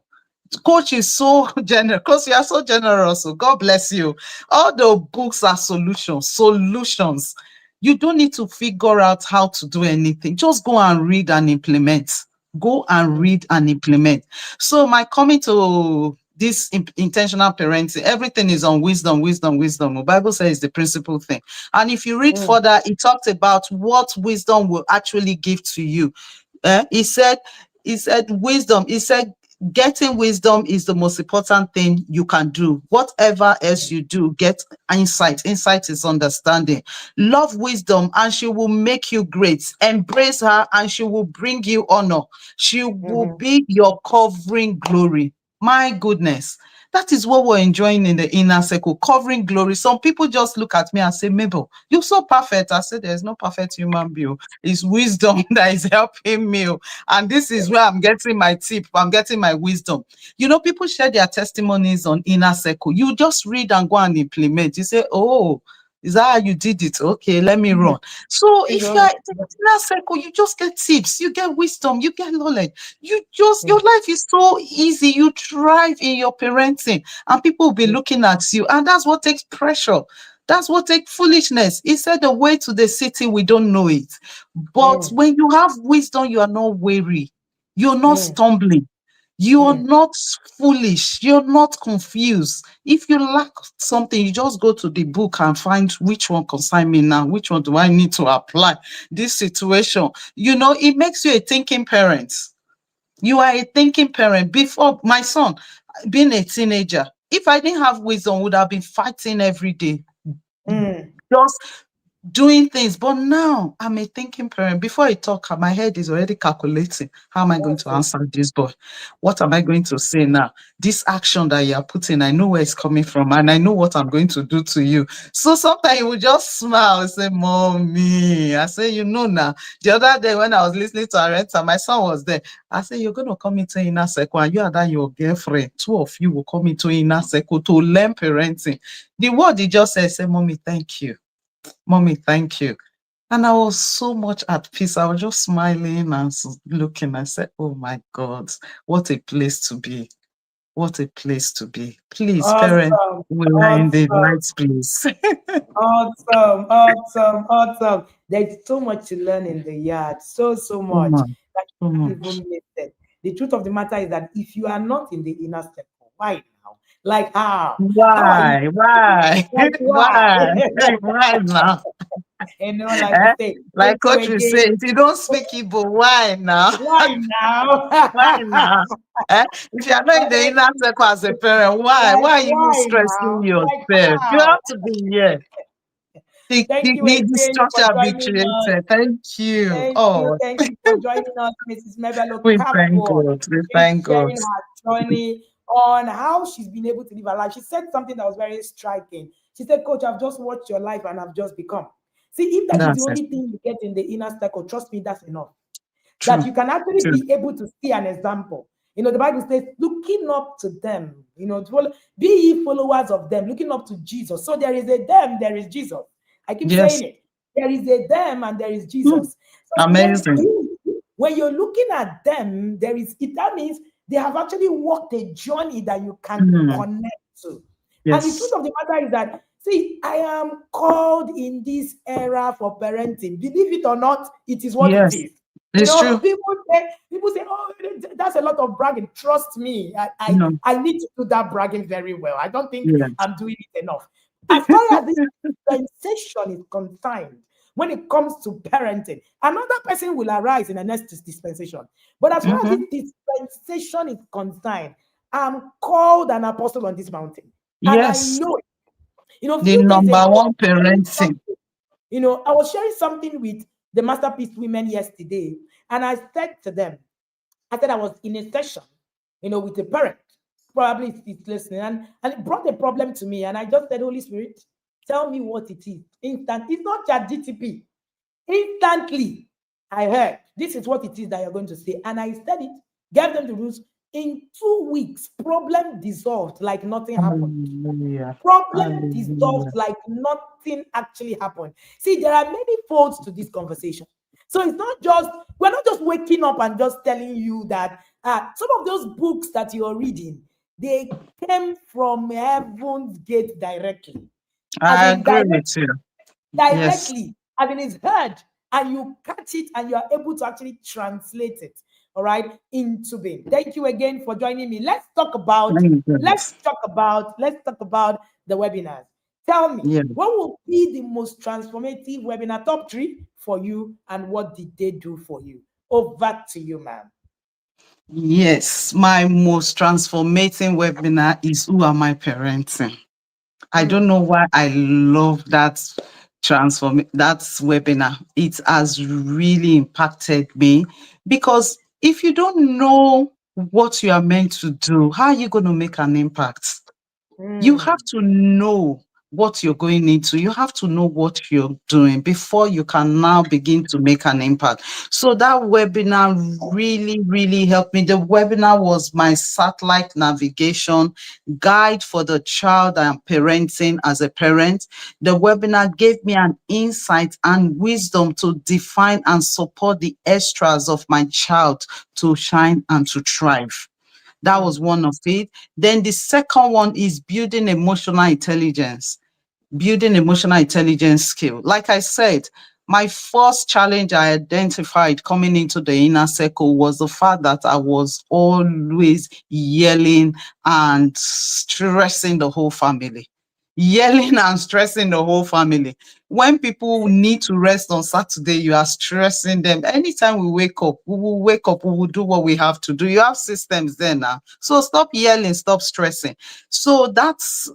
Coach is so generous. Coach, you are so generous. So God bless you. All the books are solutions. You don't need to figure out how to do anything. Just go and read and implement. Go and mm, read and implement. So my coming to this intentional parenting, everything is on wisdom, wisdom, wisdom. The Bible says the principal thing. And if you read mm, further, it talks about what wisdom will actually give to you. He said wisdom. He said getting wisdom is the most important thing you can do. Whatever else you do, get insight. Insight is understanding. Love wisdom and she will make you great. Embrace her and she will bring you honor. She will mhm, be your covering glory. My goodness. That is what we're enjoying in the inner circle, covering glory. Some people just look at me and say, Mabel, you're so perfect. I said, there's no perfect human being. It's wisdom that is helping me. And this is where I'm getting my tip, I'm getting my wisdom. People share their testimonies on inner circle. You just read and go and implement. You say, oh, is that how you did it? Okay, let me mhm. run. So You if you're know, in the inner circle, you just get tips, you get wisdom, you get knowledge. Your mm, life is so easy. You thrive in your parenting, and people will be mm, looking at you. And that's what takes pressure. That's what takes foolishness. He said, the way to the city, we don't know it. But mm, when you have wisdom, you are not weary. You're not mm, stumbling. You're mm, not foolish. You're not confused. If you lack something, you just go to the book and find which one concern me now. Which one do I need to apply this situation? It makes you a thinking parent. You are a thinking parent. Before my son, being a teenager, if I didn't have wisdom, would have been fighting every day. mm, Just doing things. But now I'm a thinking parent. Before I talk, my head is already calculating. How am I going that's to it. answer this boy? What am I going to say now? This action that you are putting, I know where it's coming from, and I know what I'm going to do to you. So sometimes you will just smile and say, Mommy. I say, now. The other day when I was listening to Arenta, my son was there. I said, you're going to come into inner circle, and you and that your girlfriend, 2 of you will come into inner circle to learn parenting. The word he just said, say, Mommy, thank you. Mommy, thank you. And I was so much at peace. I was just smiling and looking. I said, oh my God, what a place to be. What a place to be. Please, parents, Awesome, we are in the awesome, right place. awesome, awesome, awesome. There's so much to learn in the yard. So So much much, that so you can't much. even miss it. The truth of the matter is that if you are not in the inner circle, why now? Like how? How are you? Why? Why? Like why? Why? Why now? Like we Eh? say, Like Ocho coach will say, again. if you don't speak Igbo, why now? Why now? Why now? Eh? If you are not in the inner circle as a parent, why? Like Why are you why stressing now? Like yourself? You how? have to be here. Thank you The again for structure be joining us. created. Thank you. Oh, Thank you for joining us, Mrs. Mabel we thank Okafor. God. We She's thank God. sharing her journey on how she's been able to live her life. She said something that was very striking. She said, Coach, I've just watched your life and I've just become. See, if that is the That's it. only thing you get in the inner circle, trust me, that's enough. That True. you can actually True. be able to see an example. The Bible says, looking up to them, be ye followers of them, looking up to Jesus. So there is a them, there is Jesus. I keep Yes. saying it. There is a them and there is Hmm. Jesus. So Amazing. when you're looking at them, that means they have actually walked a journey that you can Hmm. connect to. And the truth Yes. of the matter is that, see, I am called in this era for parenting. Believe it or not, it is what it Yes. is. It's true. People say, oh, that's a lot of bragging. Trust me, No. I need to do that bragging very well. I don't think Yes. I'm doing it enough. As far as this dispensation is concerned, when it comes to parenting, another person will arise in the next dispensation. But as far as Mm-hmm. this dispensation is concerned, I'm called an apostle on this mountain. And I Yes. know it. A The few days ago, number I was one sharing parenting. something. I was sharing something with the Masterpiece women yesterday, and I said to them, I said I was in a session, with a parent, probably it's listening, and it brought a problem to me, and I just said, Holy Spirit, tell me what it is. Instant. It's not chat GTP. Instantly, I heard this is what it is that you're going to say, and I said it, gave them the rules. In 2 weeks, problem dissolved like nothing happened. Hallelujah. Problem dissolved Hallelujah. like nothing actually happened. See, there are many folds to this conversation. So it's not just, we're not just waking up and just telling you that some of those books that you're reading, they came from heaven's gate directly. As I in agree with you. Yes. directly, as in it's heard, and you catch it and you are able to actually translate it, all right, into being. Thank you again for joining me. Thank goodness. Let's talk about the webinars. Tell me, Yeah. what will be the most transformative webinar, top three for you, and what did they do for you? Over to you, ma'am. Yes. My most transformating webinar is Who Am I Parenting? I don't Mm, know why I love that webinar. It has really impacted me because if you don't know what you are meant to do, how are you going to make an impact? You have mm, to know what you're going into. You have to know what you're doing before you can now begin to make an impact. So that webinar really, really helped me. The webinar was my satellite navigation guide for the child I'm parenting as a parent. The webinar gave me an insight and wisdom to define and support the extras of my child to shine and to thrive. That was mm, one of it. Then the second one is building emotional intelligence skill. Like I said, my first challenge I identified coming into the inner circle was the fact that I was always yelling and stressing the whole family. Yelling and stressing the whole family. When people need to rest on Saturday, you are stressing them. Anytime we wake up, we will wake up, we will do what we have to do. You have systems there now. So stop yelling, stop stressing. So that's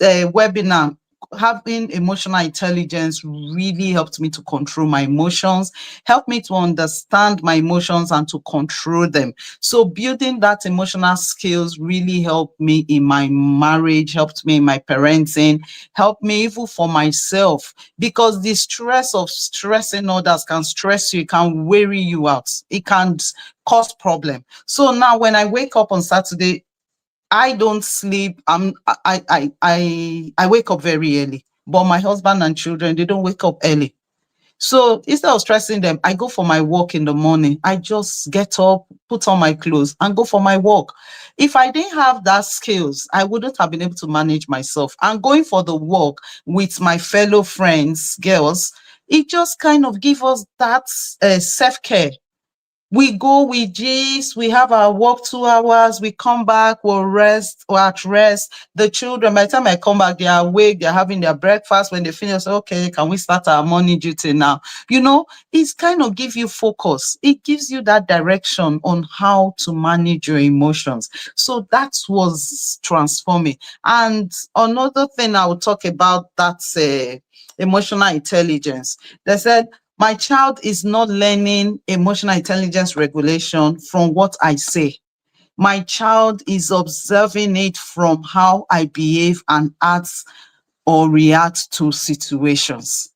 a webinar. Having emotional intelligence really helped me to control my emotions, helped me to understand my emotions and to control them. So building that emotional skills really helped me in my marriage, helped me in my parenting, helped me even for myself, because the stress of stressing others can stress you, it can weary you out, it can cause problem. So now when I wake up on Saturday, I don't sleep. I wake up very early, but my husband and children, they don't wake up early. So instead of stressing them, I go for my walk in the morning. I just get up, put on my clothes, and go for my walk. If I didn't have that skills, I wouldn't have been able to manage myself. And going for the walk with my fellow friends, girls, it just kind of give us that self care. We go, we gist, we have our work 2 hours, we come back, we'll rest, we're at rest. The children, by the time I come back, they are awake, they're having their breakfast. When they finish, okay, can we start our morning duty now? It's kind of give you focus. It gives you that direction on how to manage your emotions. So that was transforming. And another thing I will talk about, that's emotional intelligence. They said my child is not learning emotional intelligence regulation from what I say. My child is observing it from how I behave and act or react to situations.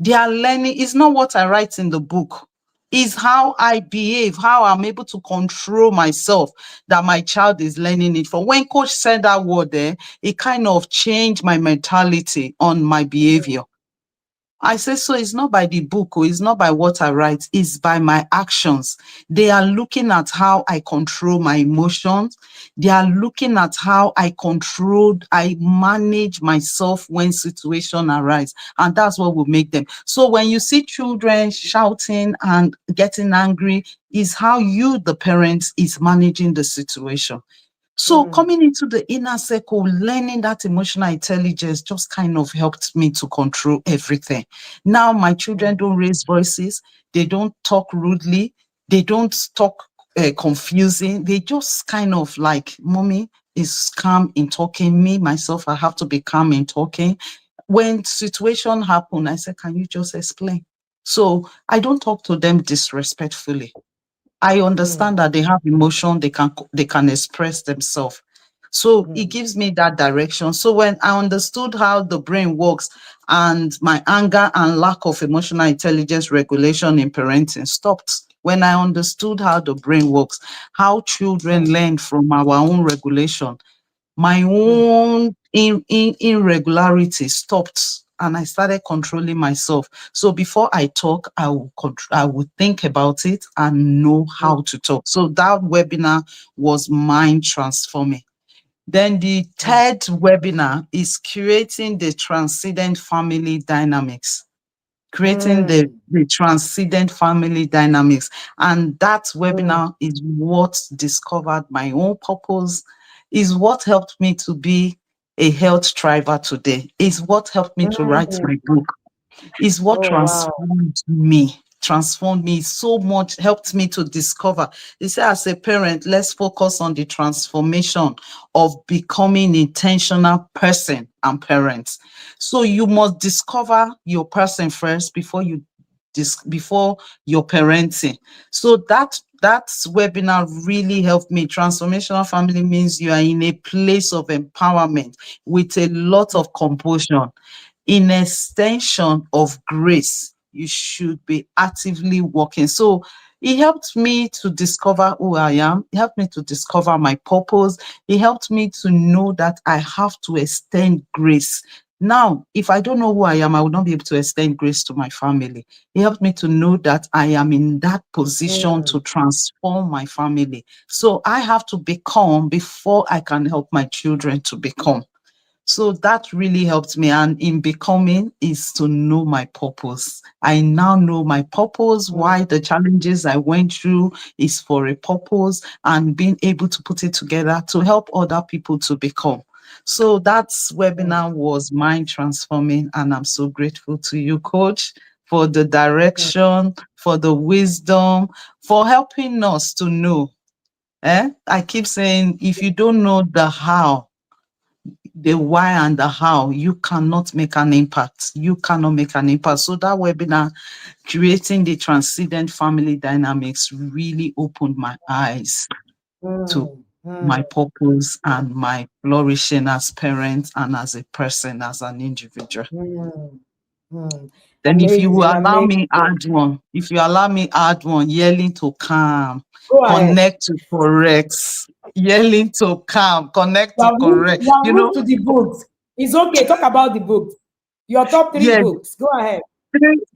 They are learning, it's not what I write in the book, it's how I behave, how I'm able to control myself that my child is learning it from. When coach said that word there, it kind of changed my mentality on my behavior. I say, so it's not by the book, or it's not by what I write, it's by my actions. They are looking at how I control my emotions. They are looking at how I manage myself when situation arise. And that's what will make them. So when you see children shouting and getting angry, is how you, the parents, is managing the situation. So Mm, coming into the inner circle, learning that emotional intelligence just kind of helped me to control everything. Now my children mm, don't raise voices, they don't talk rudely, they don't talk confusing. They just kind of like, mommy is calm in talking. Me myself, I have to be calm in talking. When situation happen, I say, can you just explain? So I don't talk to them disrespectfully. I understand mm, that they have emotion, they can express themselves. So it mm, gives me that direction. So when I understood how the brain works and my anger and lack of emotional intelligence regulation in parenting stopped. When I understood how the brain works, how children mm, learn from our own regulation, my mm, own irregularity stopped and I started controlling myself. So before I talk, I will think about it and know mm, how to talk. So that webinar was mind transforming. Then the mm, third webinar is creating the transcendent family dynamics, creating mm, the transcendent family dynamics. And that mm, webinar is what discovered my own purpose, is what helped me to be a health driver today, is what helped me to write mm. my book, is what Oh, wow. transformed me so much, helped me to discover. They say, as a parent, let's focus on the transformation of becoming intentional person and parents. So you must discover your person first before before your parenting. So that webinar really helped me. Transformational family means you are in a place of empowerment with a lot Mm, of composure, in extension of grace. You should be actively working. So it helped me to discover who I am. It helped me to discover my purpose. It helped me to know that I have to extend grace. Now, if I don't know who I am, I will not be able to extend grace to my family. It helped me to know that I am in that position mm, to transform my family. So I have to become before I can help my children to become. So that really helped me. And in becoming is to know my purpose. I now know my purpose, mm, why the challenges I went through is for a purpose, and being able to put it together to help other people to become. So that mm, webinar was mind transforming. And I'm so grateful to you, Coach, for the mm, direction, for the wisdom, for helping us to know. I keep saying, if you don't know the how, the why and the how, you cannot make an impact. You cannot make an impact. So that webinar, creating the transcendent family dynamics, really opened my eyes to mm, mm, my purpose and my flourishing as parent and as a person, as an individual. mm, mm. Then if you will Amazing, allow me amazing. add one, if you allow me add one, yelling to calm, Go ahead. connect to correct, yelling to calm, connect to correct. You have moved to the books. It's okay. Talk about the books. Your top three Yeah, books. Go ahead.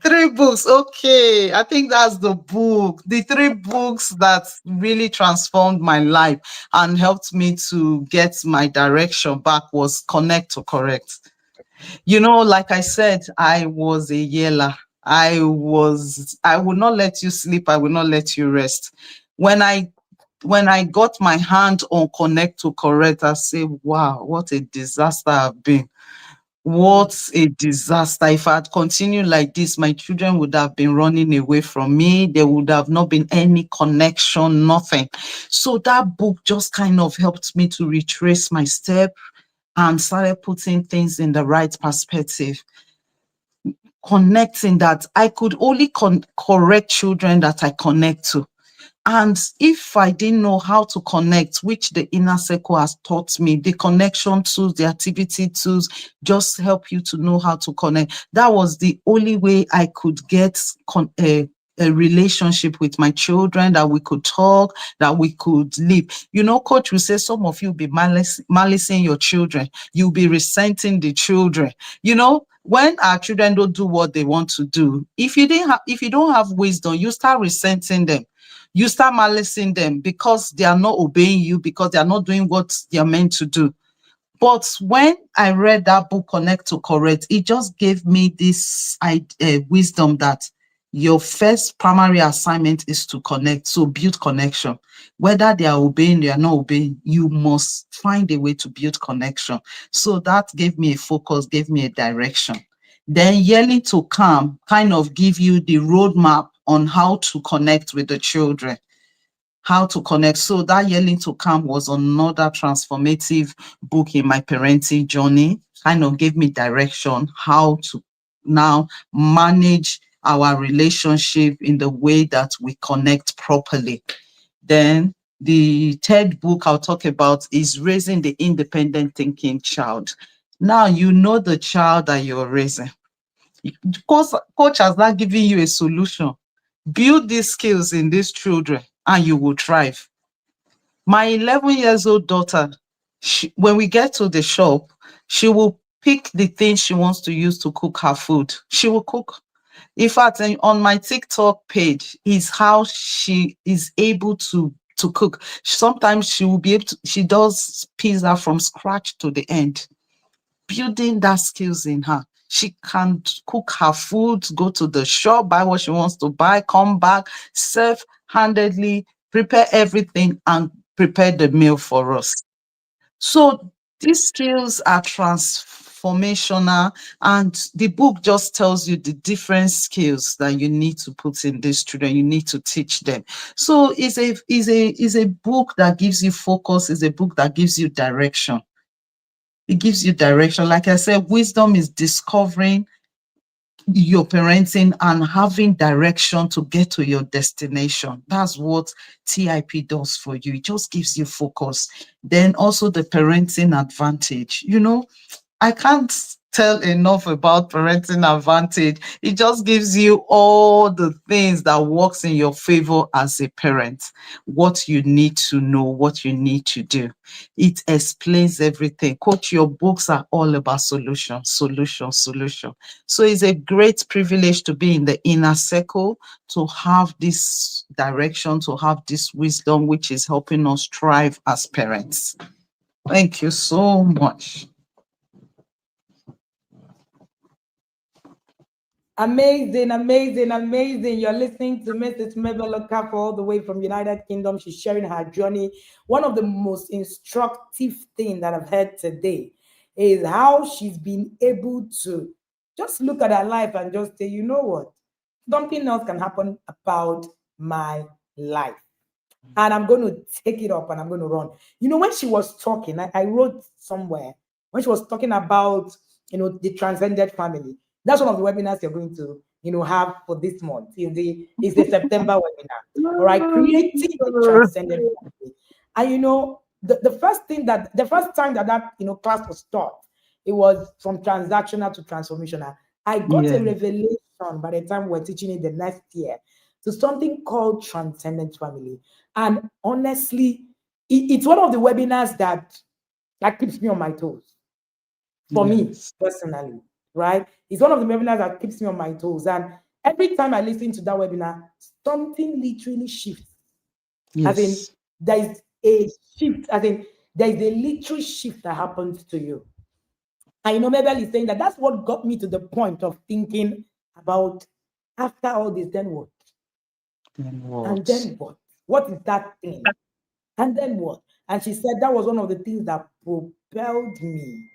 three books. Okay. I think that's the book. The three books that really transformed my life and helped me to get my direction back was Connect to Correct. Like I said, I was a yeller. I will not let you sleep. I will not let you rest. When I got my hand on Connect to Correct, I say, wow, what a disaster I've been. Mm, What a disaster. If I had continued like this, my children would have been running away from me. There would have not been any connection, nothing. So that book just kind of helped me to retrace my step and started putting things in the right perspective, connecting that I could only correct children that I connect to. And if I didn't know how to connect, which the inner circle has taught me, the connection tools, the activity tools, just help you to know how to connect. That was the only way I could get a relationship with my children, that we could talk, that we could live. You know, coach will say some of you be malicing your children, you'll be resenting the children. You know, when our children don't do what they want to do, if you don't have wisdom, you start resenting them. You start malicing them because they are not obeying you, because they are not doing what they are meant to do. But when I read that book, Connect to Correct, it just gave me this wisdom that your first primary assignment is to connect, so build connection. Whether they are obeying, they are not obeying, you must find a way to build connection. So that gave me a focus, gave me a direction. Then yearly to come kind of give you the roadmap on how to connect with the children, how to connect. So that yearning to come was another transformative book in my parenting journey, kind of gave me direction how to now manage our relationship in the way that we connect properly. Then the third book I'll talk about is Raising the Independent Thinking Child. Now you know the child that you're raising. Coach has not given you a solution. Build these skills in these children and you will thrive. My 11 years old daughter, when we get to the shop, she will pick the things she wants to use to cook her food. She will cook. In fact, on my TikTok page is how she is able to cook. Sometimes she will be able to, she does pizza from scratch to the end, building that skills in her. She can cook her food, go to the shop, buy what she wants to buy, come back, serve handedly, prepare everything, and prepare the meal for us. So these skills are transformational, and the book just tells you the different skills that you need to put in these children. You need to teach them. So it's a book that gives you focus. It's a book that gives you direction. It gives you direction. Like I said, wisdom is discovering your parenting and having direction to get to your destination. That's what TIP does for you. It just gives you focus. Then also the parenting advantage. You know, I can't tell enough about parenting advantage. It just gives you all the things that works in your favor as a parent, what you need to know, what you need to do. It explains everything. Coach, your books are all about solution, solution, solution. So it's a great privilege to be in the inner circle, to have this direction, to have this wisdom, which is helping us thrive as parents. Thank you so much. Amazing, amazing, amazing. You're listening to Mrs. Mabel all the way from United Kingdom. She's sharing her journey. One of the most instructive things that I've heard today is how she's been able to just look at her life and just say, you know what? Something else can happen about my life. And I'm going to take it up and I'm going to run. You know, when she was talking, I wrote somewhere, when she was talking about, the transcended family, that's one of the webinars you're going to, have for this month. It's the September webinar. All right, creating the transcended family. And the first time that class was taught, it was from transactional to transformational. I got a Yeah. revelation by the time we're teaching it the next year to something called transcendent family. And honestly, it's one of the webinars that keeps me on my toes for me Yes. personally, right? It's one of the webinars that keeps me on my toes. And every time I listen to that webinar, something literally shifts. As in, Yes. there is a shift, as in, there is a literal shift that happens to you. And Mabel is saying that that's what got me to the point of thinking about after all this, then what? Then And what? then what? What is that thing? And then what? And she said that was one of the things that propelled me.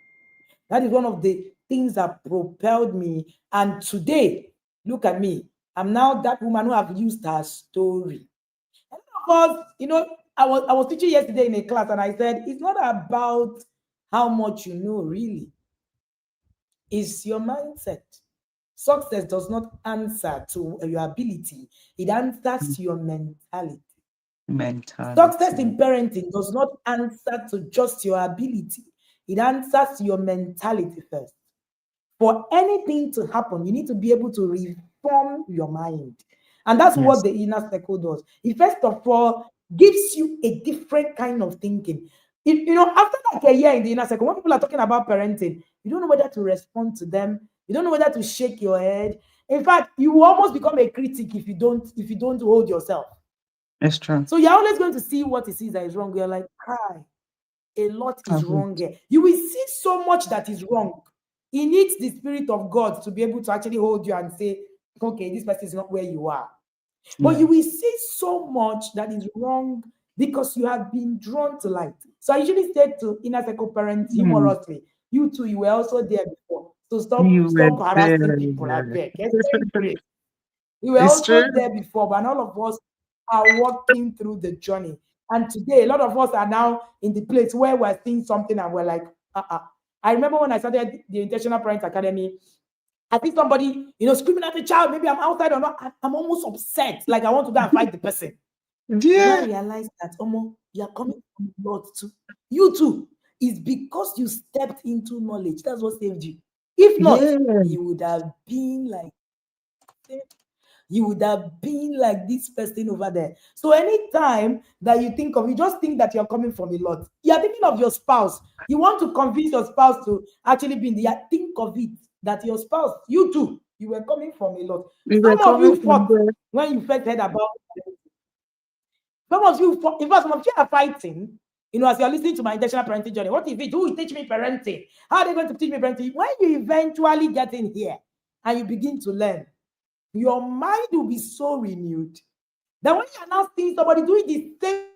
That is one of the things that propelled me. And today, look at me. I'm now that woman who have used her story. And of course, I was teaching yesterday in a class and I said, it's not about how much you know, really. It's your mindset. Success does not answer to your ability, it answers to your mentality. Success in Mentality. parenting does not answer to just your ability, it answers to your mentality first. For anything to happen, you need to be able to reform your mind. And that's what Yes. the inner circle does. It first of all gives you a different kind of thinking. After like a year in the inner circle, when people are talking about parenting, you don't know whether to respond to them. You don't know whether to shake your head. In fact, you will almost become a critic if you don't hold yourself. It's true. So you're always going to see what it is that is wrong. You're like, hi, a lot I is would. wrong here. You will see so much that is wrong. It needs the Spirit of God to be able to actually hold you and say, okay, this person is not where you are. But Yeah. you will see so much that is wrong because you have been drawn to light. So I usually say to inner circle parents Hmm. humorously, you too, you were also there before. So stop, You were stop harassing people. I there. beg. Exchange grace. We were It's true. also there before, but all of us are walking through the journey. And today, a lot of us are now in the place where we're seeing something and we're like, uh-uh. I remember when I started the Intentional Parent Academy, I think somebody, screaming at the child, maybe I'm outside or not, I'm almost upset. Like I want to go and fight the person. And when I Yeah. realized that, you're coming from Lord too. You too. It's because you stepped into knowledge. That's what saved you. If not, Yeah. you would have been like, you would have been like this person over there. So anytime that you think of, you just think that you're coming from a lot. You're thinking of your spouse. You want to convince your spouse to actually be in the, think of it that your spouse, you too, you were coming from a lot. We were Some of coming you from fought there. when you first heard about. Some of you, in fact, some of you are fighting. As you're listening to my intentional parenting journey, what is it? Who will teach me parenting? How are they going to teach me parenting? When you eventually get in here and you begin to learn, your mind will be so renewed that when you're now seeing somebody doing the same,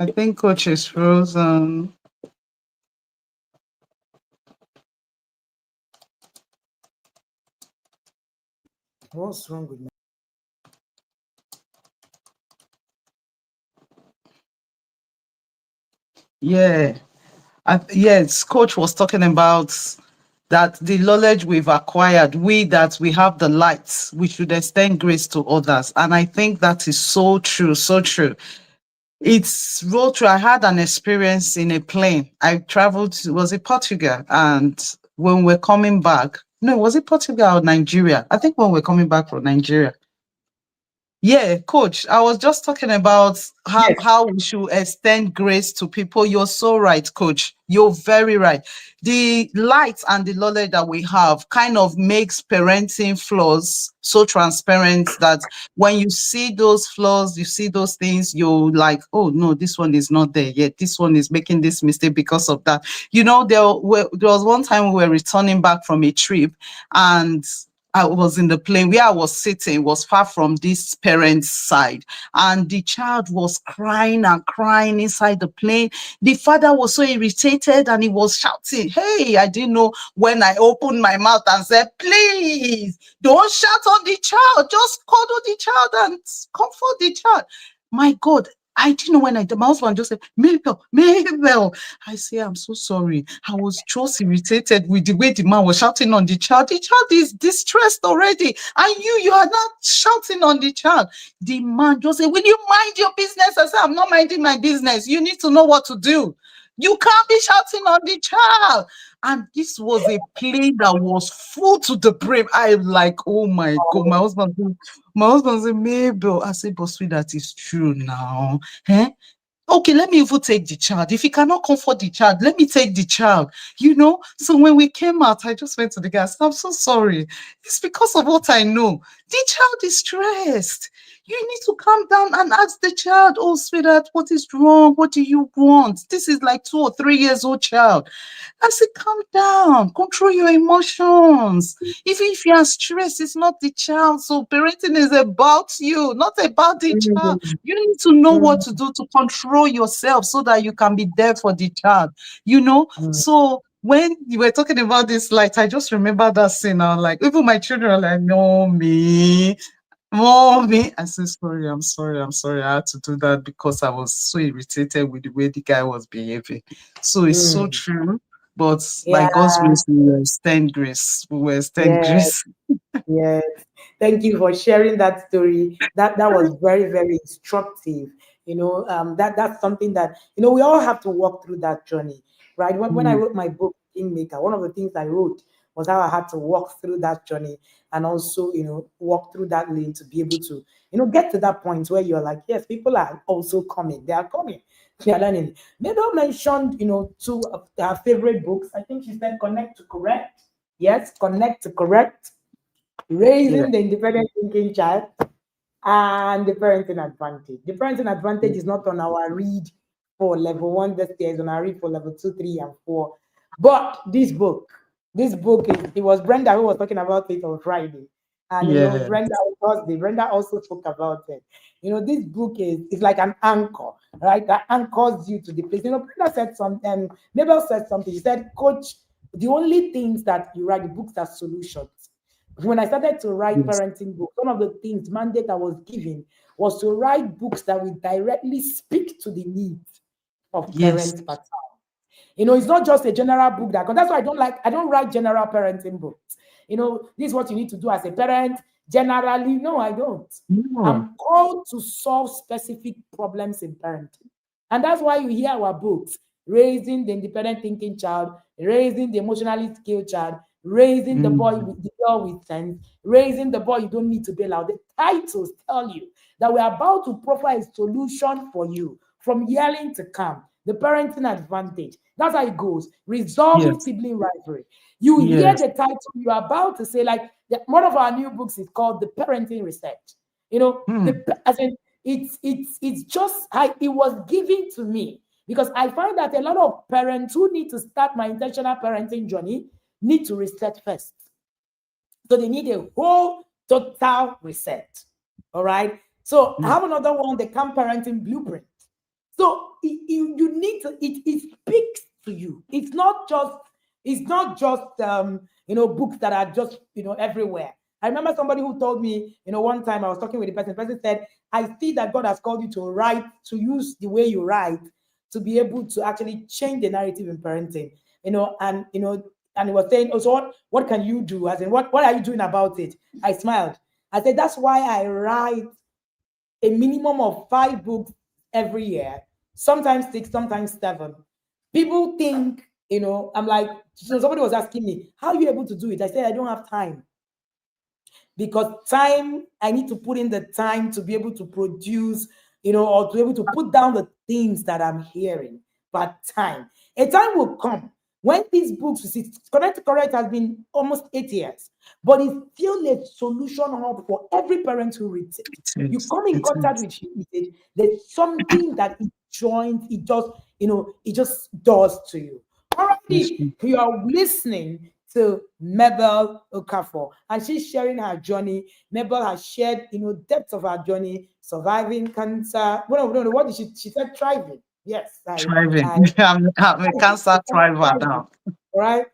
I think coach is frozen. what's wrong with me? Yeah. Yes, coach was talking about that the knowledge we've acquired, we that we have the lights, we should extend grace to others. And I think that is so true, so true. It's real true. I had an experience in a plane. I traveled to, was it Portugal? And when we're coming back, no, was it Portugal or Nigeria? I think when we're coming back from Nigeria, yeah, coach, I was just talking about Yes. how we should extend grace to people. You're so right, coach. You're very right. The light and the knowledge that we have kind of makes parenting flaws so transparent that when you see those flaws, you see those things, you're like, oh no, this one is not there yet. This one is making this mistake because of that. There was one time we were returning back from a trip and I was in the plane where I was sitting was far from this parent's side, and the child was crying and crying inside the plane. The father was so irritated and he was shouting, hey, I didn't know when I opened my mouth and said, please don't shout on the child, just cuddle the child and comfort the child. My God, I didn't know when my husband just said, Mabel, Mabel. I say, I'm so sorry. I was just irritated with the way the man was shouting on the child. The child is distressed already. And you are not shouting on the child. The man just said, will you mind your business? I said, I'm not minding my business. You need to know what to do. You can't be shouting on the child. And this was a plane that was full to the brim. I'm like, oh my God. My husband said, Mabel. I said, but sweetheart, it's true now. Eh? Okay, let me even take the child. If he cannot comfort the child, let me take the child. So when we came out, I just went to the guy. I said, I'm so sorry. It's because of what I know. The child is stressed. You need to calm down and ask the child, oh, sweetheart, what is wrong? What do you want? This is like 2 or 3 years old child. I said, calm down, control your emotions. Even if you are stressed, it's not the child. So parenting is about you, not about the child. Mm, You need to know what to mm, do to control yourself so that you can be there for the child, you know? mm, So when you were talking about this light, I just remember that scene. I was like, even my children are like, no, me. Mommy, I said, sorry, I'm sorry, I'm sorry. I had to do that because I was so irritated with the way the guy was behaving. So it's so mm. true. But by Yeah, God's grace, we will extend grace. We will extend yeah. grace. Yes. Thank you for sharing that story. That was very, very instructive. That's something that we all have to walk through that journey, right? When I Mm, wrote my book, kingmaker. One of the things I wrote was how I had to walk through that journey and also, walk through that lane to be able to, get to that point where you're like, yes, people are also coming. They are coming. They are learning. Mabel mentioned, two of her favorite books. I think she said Connect to Correct. Yes, Connect to Correct. Yeah. Raising the Independent Thinking Child and the parenting advantage. The parenting advantage is not on our read for level one this year, it's on our read for level two, three, and four. But this book is it was Brenda who was talking about it on Friday. And Yeah. Brenda on Thursday, Brenda also spoke about it. This book is like an anchor, right? That anchors you to the place. Brenda said something, Mabel said something. She said, Coach, the only things that you write, the books are solutions. When I started to write Yes. parenting books, one of the things mandate I was given was to write books that will directly speak to the needs of Yes. parents per child. It's not just a general book that, because that's why I don't write general parenting books. This is what you need to do as a parent. Generally, no, I don't. No. I'm called to solve specific problems in parenting. And that's why you hear our books, Raising the Independent Thinking Child, Raising the Emotionally Skilled Child, Raising the boy Mm. with the girl with sense, Raising the boy you don't need to bail out. The titles tell you that we're about to provide a solution for you from yelling to calm. The parenting advantage. That's how it goes. Resolving Yes. sibling rivalry. You hear Yes. the title, you're about to say, like, one of our new books is called The Parenting Research. Mm. As in, it's just how it was given to me, because I find that a lot of parents who need to start my intentional parenting journey need to reset first. So they need a whole total reset. All right. So I Mm. have another one, the Camp Parenting Blueprint. So you need to it speaks to you. It's not just books that are just everywhere. I remember somebody who told me, one time I was talking with the person. The person said, I see that God has called you to write, to use the way you write to be able to actually change the narrative in parenting. And he was saying, oh, so what can you do? As in, what are you doing about it? I smiled. I said, that's why I write a minimum of 5 books every year, sometimes 6, sometimes 7. People think, I'm like, so somebody was asking me, how are you able to do it? I said, I don't have time, because time, I need to put in the time to be able to produce, or to be able to put down the things that I'm hearing. But time, a time will come when these books, you see, Connect to Correct has been almost 8 years, but it's still a solution hub for every parent who reads it. It You is. come in It contact is. with it, there's something that it joins, it just does to you. Yes. Already, you are listening to Mabel Okafor, and she's sharing her journey. Mabel has shared, depth of her journey, surviving cancer. No, what did she said? Thriving. Yes, Thriving. I I'm a cancer thriver thriving, now. right?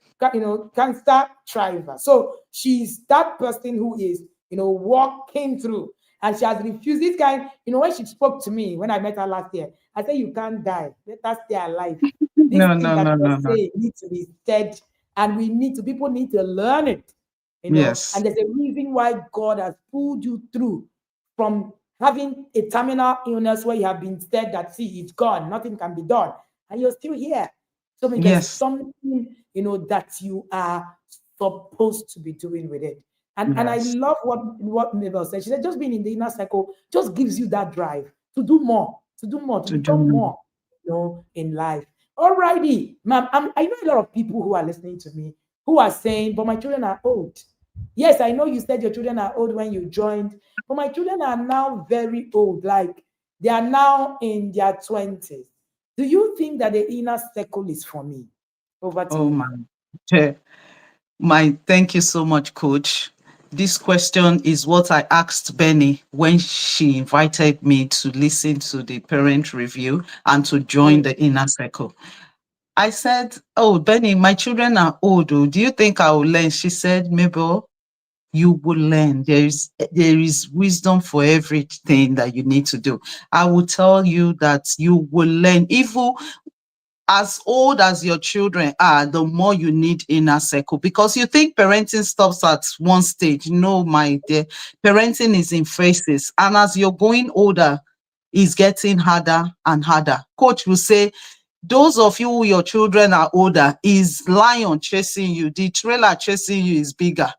Cancer thriver. So she's that person who is, walking through, and she has refused this kind. When she spoke to me when I met her last year, I said, "You can't die. Let us stay alive. This No, thing no, that no, you're no, no. saying needs to be said, and people need to learn it. And Yes. there's a reason why God has pulled you through from having a terminal illness where you have been said that, see, it's gone, nothing can be done, and you're still here. So there's Yes. something, that you are supposed to be doing with it. And I Yes. love what Mabel said. She said, just being in the inner circle just gives you that drive to do more, to To do become more. more, in life. Alrighty, ma'am. I know a lot of people who are listening to me who are saying, but my children are old. Yes, I know you said your children are old when you joined, but my children are now very old. Like, they are now in their 20s. Do you think that the inner circle is for me? Over to Oh you, my. ma'am. Thank you so much, Coach. This question is what I asked Benny when she invited me to listen to the parent review and to join Mm. the inner circle. I said, oh, Benny, my children are old. Oh, do you think I will learn? She said, Mabel, you will learn. There is wisdom for everything that you need to do. I will tell you that you will learn. Even as old as your children are, the more you need inner circle, because you think parenting stops at one stage. No, my dear, parenting is in phases. And as you're going older, it's getting harder and harder. Coach will say Those of you who your children are older, is lion chasing you, the trailer chasing you is bigger.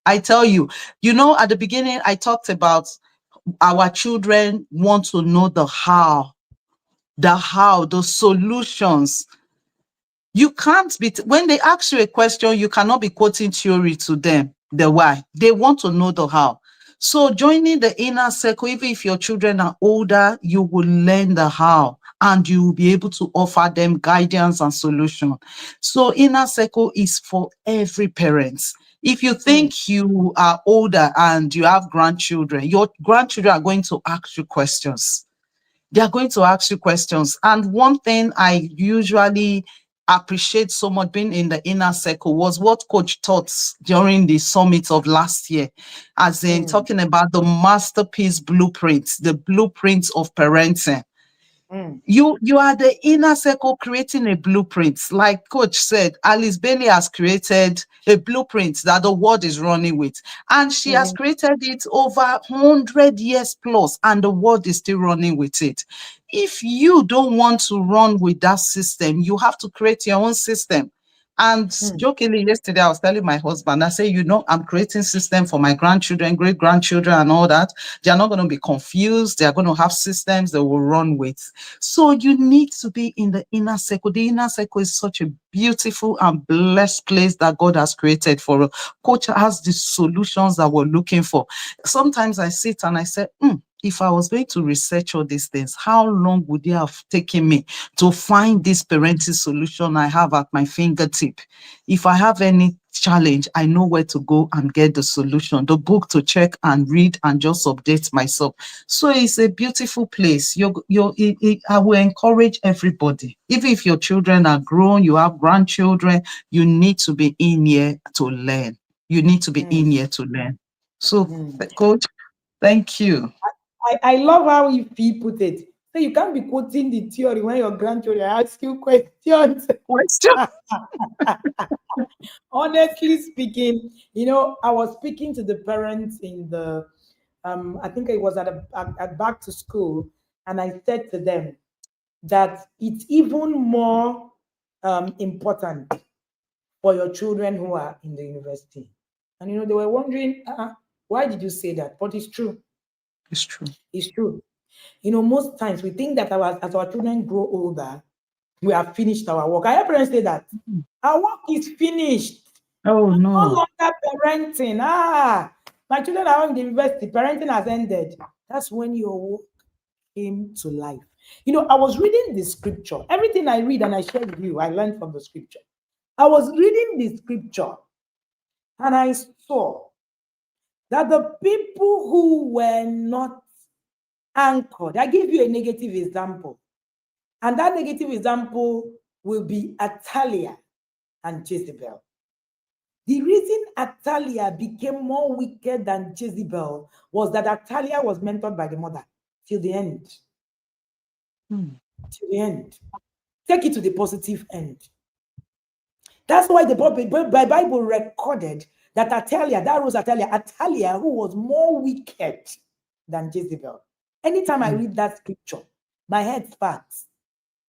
I tell you, at the beginning, I talked about our children want to know the solutions. You can't be, when they ask you a question, you cannot be quoting theory to them, the why. They want to know the how. So joining the inner circle, even if your children are older, you will learn the how and you will be able to offer them guidance and solution. So inner circle is for every parent. If you Mm, think you are older and you have grandchildren, your grandchildren are going to ask you questions. They are going to ask you questions. And one thing I usually appreciate so much being in the inner circle was what coach taught during the summit of last year, as in mm, talking about the masterpiece blueprints, the blueprints of parenting. mm, You are the inner circle creating a blueprint. Like coach said, Alice Bailey has created a blueprint that the world is running with. And she has mhm, created it over 100 years plus, and the world is still running with it. If you don't want to run with that system, you have to create your own system. And mm, jokingly, yesterday I was telling my husband, I say, I'm creating system for my grandchildren, great grandchildren, and all that. They are not going to be confused. They are going to have systems they will run with. So you need to be in the inner circle. The inner circle is such a beautiful and blessed place that God has created for us. Coach has the solutions that we're looking for. Sometimes I sit and I say, if I was going to research all these things, how long would it have taken me to find this parenting solution I have at my fingertip? If I have any challenge, I know where to go and get the solution, the book to check and read and just update myself. So it's a beautiful place. I will encourage everybody, even if your children are grown, you have grandchildren, you need to be in here to learn. You need to be mm, in here to learn. So, mm. coach, thank you. I love how he put it. So you can't be quoting the theory when your grandchildren ask you questions. Question. Honestly speaking, I was speaking to the parents in the, I think it was at back to school, and I said to them that it's even more important for your children who are in the university. And they were wondering, why did you say that? But it's true. It's true. It's true. Most times we think that as our children grow older, we have finished our work. I hear parents say that our work is finished. Oh, I'm no no. longer parenting. My children are in the university. Parenting has ended. That's when your work came to life. I was reading the scripture. Everything I read and I share with you, I learned from the scripture. I was reading the scripture and I saw that the people who were not anchored, I give you a negative example. And that negative example will be Atalia and Jezebel. The reason Atalia became more wicked than Jezebel was that Atalia was mentored by the mother till the end. Hmm. Till the end. Take it to the positive end. That's why the Bible recorded that Atalia, that was Atalia, who was more wicked than Jezebel. Anytime I Hmm. read that scripture, my head sparks.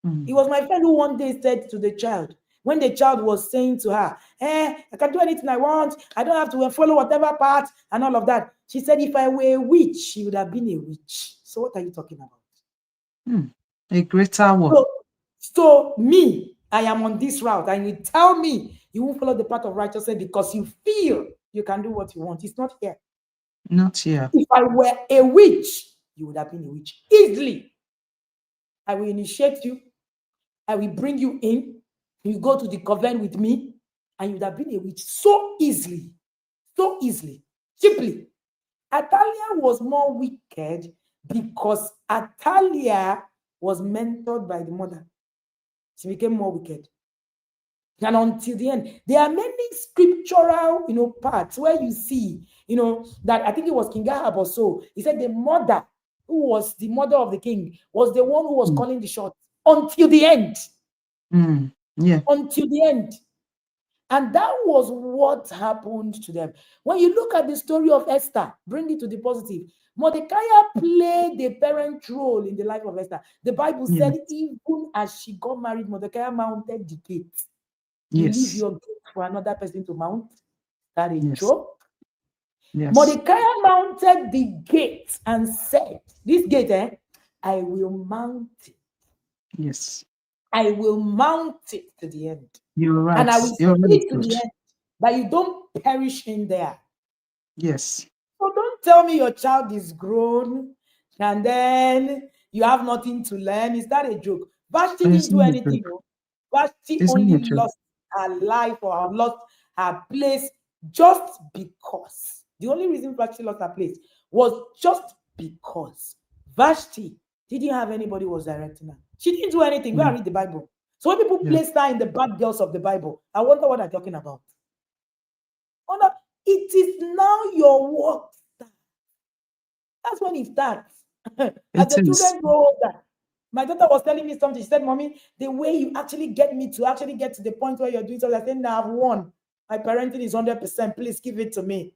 It Hmm. was my friend who one day said to the child, when the child was saying to her, I can do anything I want. I don't have to follow whatever path and all of that. She said, if I were a witch, she would have been a witch. So what are you talking about? Hmm. A greater one. So me, I am on this route, and you tell me you won't follow the path of righteousness because you feel you can do what you want. It's not here. Not here. If I were a witch, you would have been a witch easily. I will initiate you. I will bring you in. You go to the covenant with me, and you would have been a witch so easily, so easily, simply. Atalia was more wicked because Atalia was mentored by the mother. She became more wicked. And until the end, there are many scriptural, parts where you see, that I think it was King Ahab or so. He said the mother, who was the mother of the king, was the one who was Hmm. calling the shots until the end. Hmm. Yeah. Until the end. And that was what happened to them. When you look at the story of Esther, bring it to the positive. Mordecai played the parent role in the life of Esther. The Bible Yeah. said, even as she got married, Mordecai mounted the gate. You leave Yes. your gate for another person to mount. That a Yes. joke. Yes. Mordecai mounted the gate and said, this gate, I will mount it. Yes. I will mount it to the end. You're And right. I will You're see really it to good. the end. That you don't perish in there. Yes. So don't tell me your child is grown and then you have nothing to learn. Is that a joke? Vashti It's didn't do not a anything. joke. No. Vashti It's not a only joke. lost her life or lost her place just because. The only reason Vashti lost her place was just because Vashti didn't have anybody who was directing her. She didn't do anything. Go Yeah. and read the Bible. So when people Yeah. place her in the bad girls of the Bible, I wonder what they're talking about. Wonder, it is now your work. That's when it starts. As It the is. children grow older, my daughter was telling me something. She said, Mommy, the way you actually get me to actually get to the point where you're doing something, I said, now I've won. My parenting is 100%. Please give it to me.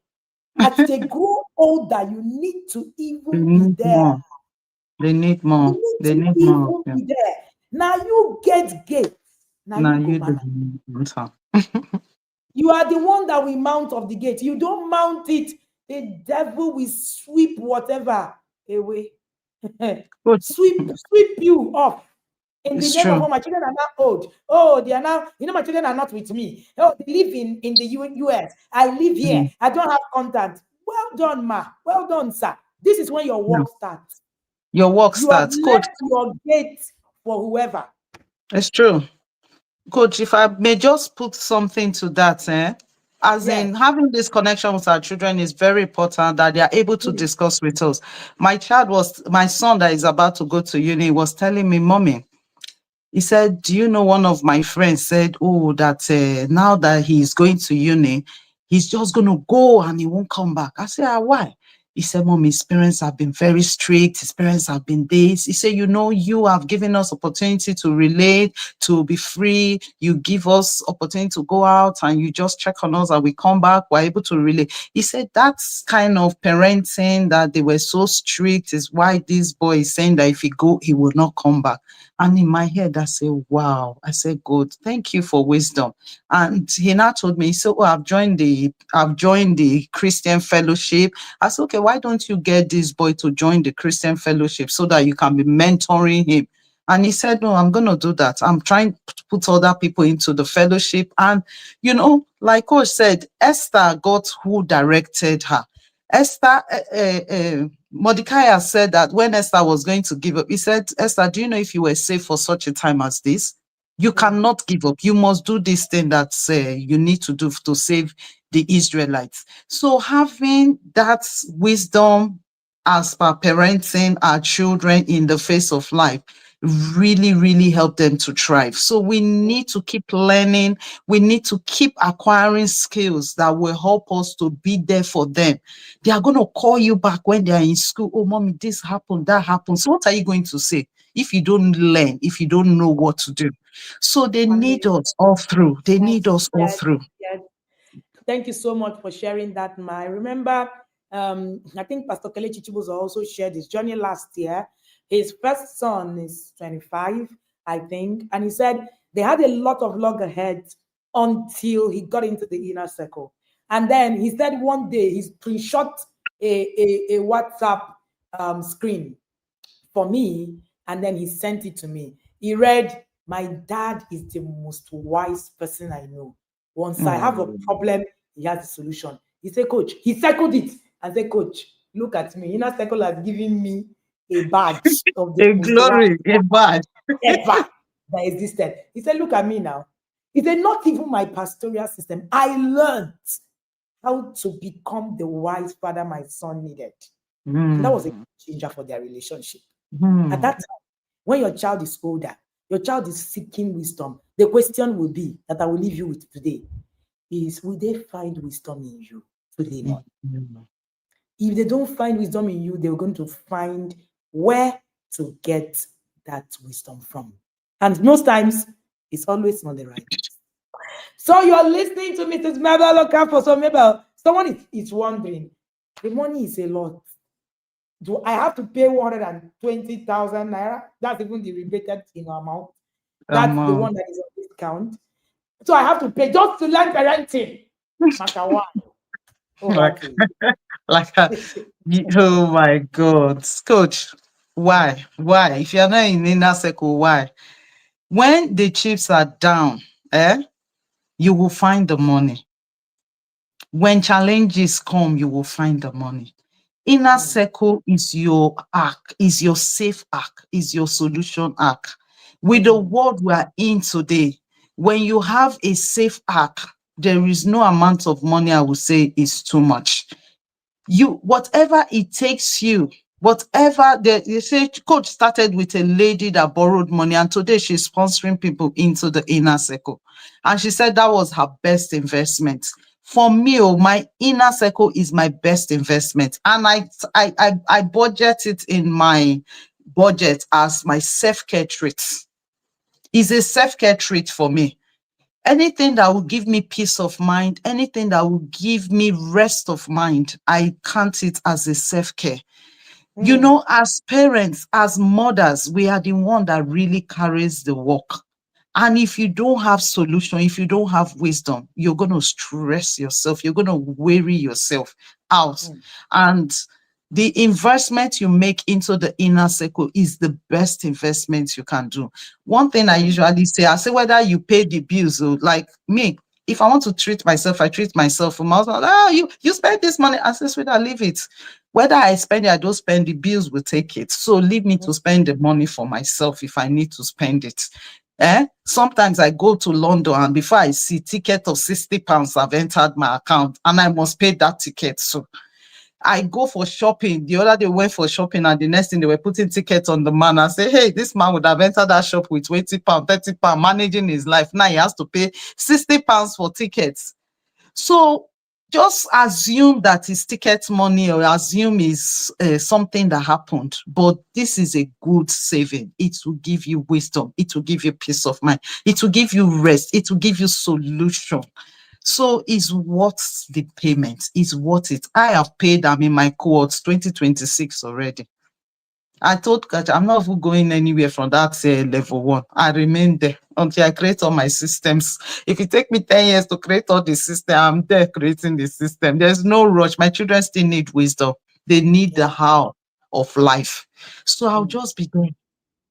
As they grow older, you need to They even be need there. more. They need You more. need They to need more. even Yeah. be there. Now you get gates. Now Now you go you do. manage. You are the one that will mount of the gate. You don't mount it, the devil will sweep whatever away. Good. Sweep you off. In the It's name of, true. oh, my children are now old. Oh, they are now, my children are not with me. Oh, they live in the US. I live here. Mm. I don't have contact. Well done, ma. Well done, sir. This is when your Yeah. work starts. Your work You have starts. Coach, left your gate for whoever. it's true. Coach, if I may just put something to that, as Yes. in having this connection with our children is very important that they are able to Mm, discuss with us. My son that is about to go to uni was telling me, Mommy, he said, do you know one of my friends said, oh, that now that he's going to uni, he's just going to go and he won't come back. I said, why? He said, Mom, his parents have been very strict. His parents have been this. He said, you know, you have given us opportunity to relate, to be free. You give us opportunity to go out and you just check on us and we come back. We're able to relate. He said, that's kind of parenting that they were so strict is why this boy is saying that if he go, he will not come back. And in my head, I said, wow. I said, good. Thank you for wisdom. And he now told me, so I've joined the Christian fellowship. I said, okay, why don't you get this boy to join the Christian fellowship so that you can be mentoring him? And he said, no, I'm going to do that. I'm trying to put other people into the fellowship. And, like Coach said, Esther got who directed her. Esther, Mordecai said that when Esther was going to give up, he said, Esther, do you know if you were saved for such a time as this? You mm, cannot give up. You must do this thing that you need to do to save the Israelites. So having that wisdom as per parenting our children in the face of life really, really help them to thrive. So we need to keep learning. We need to keep acquiring skills that will help us to be there for them. They are going to call you back when they are in school. Oh, mommy, this happened, that happened. So what are you going to say if you don't learn, if you don't know what to do? So they need amazing. us all through. They need Yes, us all yes, through. yes. Thank you so much for sharing that, Ma. I remember, I think Pastor Kelechi Chibuzo also shared his journey last year. His first son is 25, I think, and he said they had a lot of loggerheads until he got into the inner circle. And then he said one day he screenshot a WhatsApp screen for me, and then he sent it to me. He read, my dad is the most wise person I know. Once I have a Oh, problem, he has a solution. He said, Coach, he circled it and said, Coach, look at me. Inner Circle has given me a badge of the a most wise glory, a badge. ever that existed. He said, look at me now. He said, not even my pastoral system. I learned how to become the wise father my son needed. And that was a Mm, changer for their relationship. At mm, that time, when your child is older, your child is seeking wisdom, the question will be that I will leave you with today is, will they find wisdom in you? Will they mm, not? mm. If they don't find wisdom in you, they're going to find where to get that wisdom from. And most times, it's always not the right place. So you're listening to Mrs. Mabel Okafor. So Mabel, someone is wondering, the money is a lot. Do I have to pay 120,000 naira? That's even the rebated amount. That's Come the on. one that is on discount. So I have to pay just to learn parenting. Matter one. Over Like, to you. like, oh my God, coach, why? Why? If you're not in inner circle, why? When the chips are down, you will find the money. When challenges come, you will find the money. Inner Mm, circle is your arc, is your safe arc, is your solution arc. With the mm, world we are in today, when you have a safe arc, there is no amount of money I would say is too much. You, whatever it takes you, whatever you say, coach started with a lady that borrowed money, and today she's sponsoring people into the inner circle. And she said that was her best investment. For me, oh, my inner circle is my best investment. And I budget it in my budget as my self-care treat. It's a self-care treat for me. Anything that will give me peace of mind, anything that will give me rest of mind, I count it as a self-care. You mm, know, as parents, as mothers, we are the one that really carries the work. And if you don't have solution, if you don't have wisdom, you're going to stress yourself. You're going to weary yourself out. mm, And the investment you make into the inner circle is the best investment you can do. One thing I mm, usually say, I say whether you pay the bills or like me, if I want to treat myself, I treat myself. My husband, you spend this money. I say, sweetheart, leave it. Whether I spend it, I don't spend, the bills will take it. So leave me mm, to spend the money for myself if I need to spend it. Sometimes I go to London and before I see ticket of £60 have entered my account and I must pay that ticket. So I go for shopping. The other day we went for shopping and the next thing they were putting tickets on the man. I say, hey, this man would have entered that shop with £20, £30, managing his life. Now he has to pay £60 for tickets. So just assume that it's ticket money or assume is something that happened. But this is a good saving. It will give you wisdom. It will give you peace of mind. It will give you rest. It will give you solution. So is what the payment is what it. I have paid them in my cohorts 2026 already. I told Coach, I'm not even going anywhere from that level one. I remain there until I create all my systems. If it take me 10 years to create all the system, I'm there creating the system. There's no rush. My children still need wisdom. They need the yeah, how of life. So I'll mm, just be there.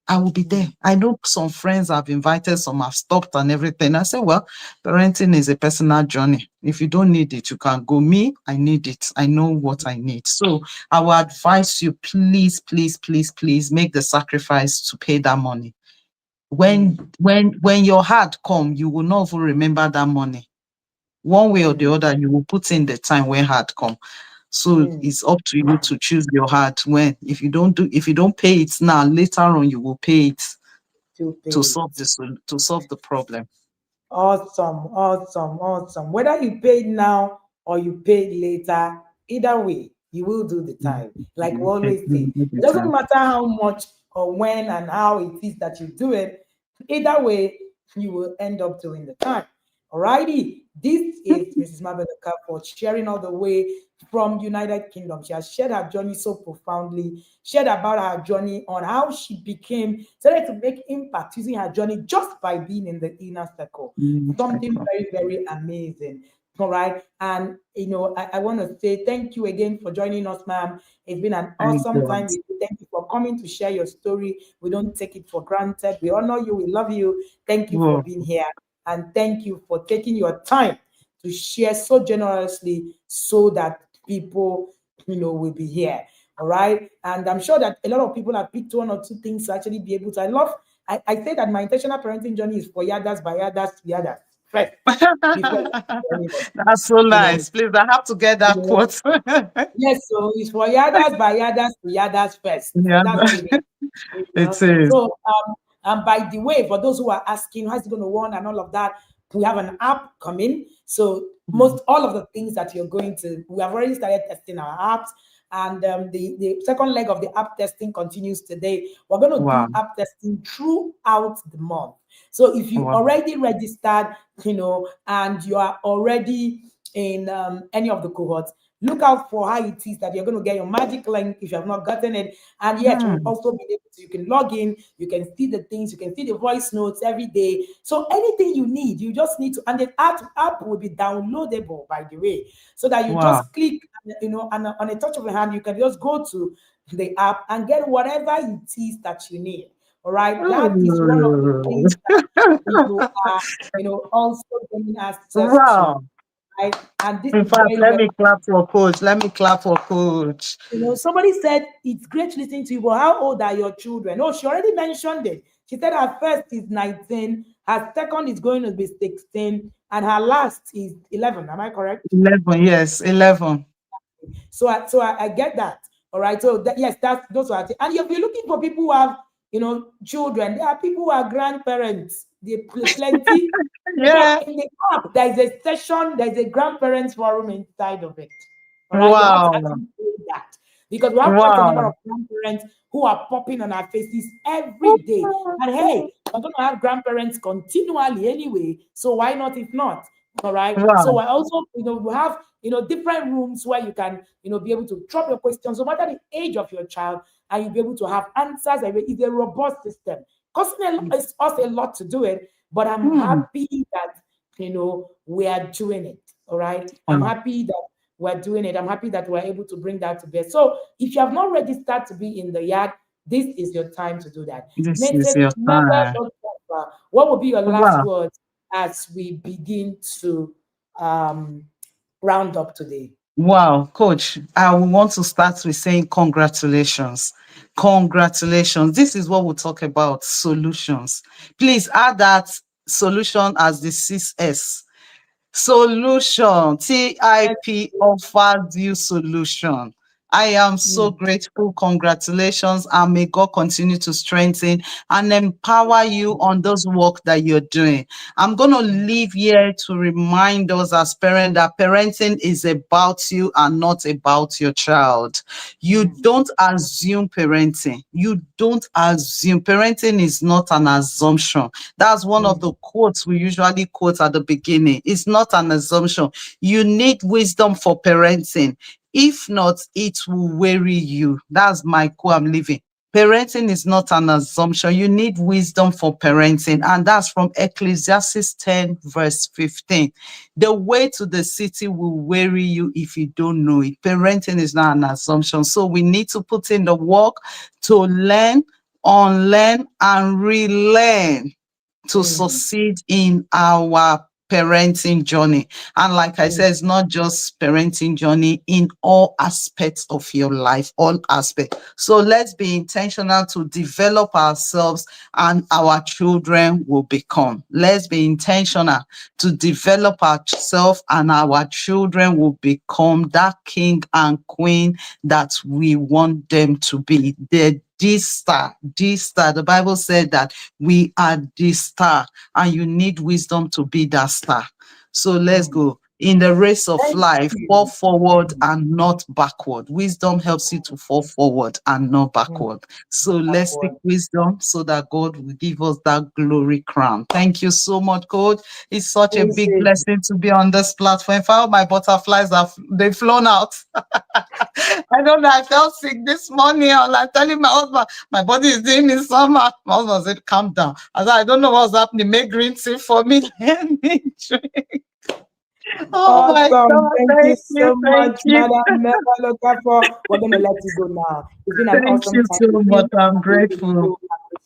I will be there. mm, I know some friends I've invited, some have stopped and everything. I say, well, parenting is a personal journey. If you don't need it, you can go. Me, I need it. I know what I need. So I will advise you, please, please, please, please make the sacrifice to pay that money. mm, When your heart come, you will not even remember that money. One way or the mm, other, you will put in the time when heart come. So mm. it's up to you to choose your heart when. If you don't pay it now, later on you will pay it To to pay solve it. to solve the problem. Awesome, awesome, awesome. Whether you paid now or you paid later, either way, you will do the Mm, time. Like we mm, okay, always say, every it doesn't time. matter how much or when and how it is that you do it, either way, you will end up doing the time. Alrighty, this is Mrs. Mabel for sharing all the way from United Kingdom. She has shared her journey so profoundly, shared about her journey on how she became, started to make impact using her journey just by being in the inner circle. Mm, Something second. very, very amazing. All right. And, I want to say thank you again for joining us, ma'am. It's been an Thank awesome time God. with you. Thank you for coming to share your story. We don't take it for granted. We honor you. We love you. Thank you for Whoa. being here. And thank you for taking your time to share so generously so that people, will be here. All right. And I'm sure that a lot of people have picked one or two things to actually be able to. I say that my intentional parenting journey is for yadas, by yadas, to yadas first before anybody. That's so You know, nice. Please, I have to get you that know. quote. Yes, so it's for yadas, by yadas, to yadas first. Yeah, That's what it is. it is. So, and by the way, for those who are asking how's it going to run and all of that, we have an app coming. So Mm, most all of the things that you're going to, we have already started testing our apps, and the second leg of the app testing continues today. We're going to wow. do app testing throughout the month. So if you Wow. already registered, and you are already in any of the cohorts, look out for how it is that you're going to get your magic link if you have not gotten it. And yes, you'll Hmm. also be able to, you can log in, you can see the things, you can see the voice notes every day. So anything you need, you just need to, and the app will be downloadable, by the way, so that you Wow. just click, and on a touch of a hand, you can just go to the app and get whatever it is that you need. All right. That is one of the Ooh. things that you are, also gaining access to. Wow. Right. And this In is fact, very, let very, me clap for coach. Let me clap for coach. somebody said it's great listening to you, but how old are your children? Oh, she already mentioned it. She said her first is 19, her second is going to be 16, and her last is 11. Am I correct? 11, yes, 11. So I get that. All right. So yes, that's those are and if you're looking for people who have children, there are people who are grandparents. They plenty. In Yeah. fact, in the app, there is a session, there's a grandparents forum inside of it. All right. You have to Wow. actually do that because we have quite a number Wow. of grandparents who are popping on our faces every day. And hey, we're going to have grandparents continually anyway. So why not if not? All right. So Wow. I also, we have, different rooms where you can, be able to drop your questions, no matter the age of your child, and you'll be able to have answers. It's a robust system. Costing us a lot to do it, but I'm Hmm. happy that, we are doing it. All right. I'm Wow. happy that we're doing it. I'm happy that we're able to bring that to bear. So if you have not registered to be in the yard, this is your time to do that. This is Mrs. your Mabel, time. what will be your last Wow. words as we begin to um, round up today? Wow, coach, I want to start with saying congratulations. Congratulations. This is what we'll talk about solutions. Please add that solution as the 6S. Solution. Yes, TIP offers you solution. I am so mm, grateful. Congratulations. And may God continue to strengthen and empower you on those work that you're doing. I'm going to leave here to remind us as parents that parenting is about you and not about your child. You mm, don't assume parenting. You don't assume. Parenting is not an assumption. That's one of mm, the quotes we usually quote at the beginning. It's not an assumption. You need wisdom for parenting. If not, it will weary you. That's my quote I'm leaving. Parenting is not an assumption. You need wisdom for parenting. And that's from Ecclesiastes 10, verse 15. The way to the city will weary you if you don't know it. Parenting is not an assumption. So we need to put in the work to learn, unlearn, and relearn to mm, succeed in our parenting journey. And like I mm, said, it's not just parenting journey in all aspects of your life, all aspects. So let's be intentional to develop ourselves and our children will become. Let's be intentional to develop ourselves and our children will become that king and queen that we want them to be. The this star. The Bible said that we are the star, and you need wisdom to be that star. So let's mm. go. In the race of Thank life, fall you. forward Mm, and not backward. Wisdom helps you to fall forward and not mm, backward. So let's speak backward. wisdom so that God will give us that glory crown. Thank you so much, Coach. It's such a big Appreciate it. blessing to be on this platform. In fact, my butterflies they've flown out. I don't know. I felt sick this morning. I was like telling my husband, my body is doing me summer. My husband said, calm down. I said, I don't know what's happening. Make green tea for me. Let me drink. Oh my Awesome. God. Thank you Thank you. so Thank much, you. Madam Mabel Okafor. We're going to let you go now. It's been an Thank awesome you time so with much. you. I'm I really grateful. do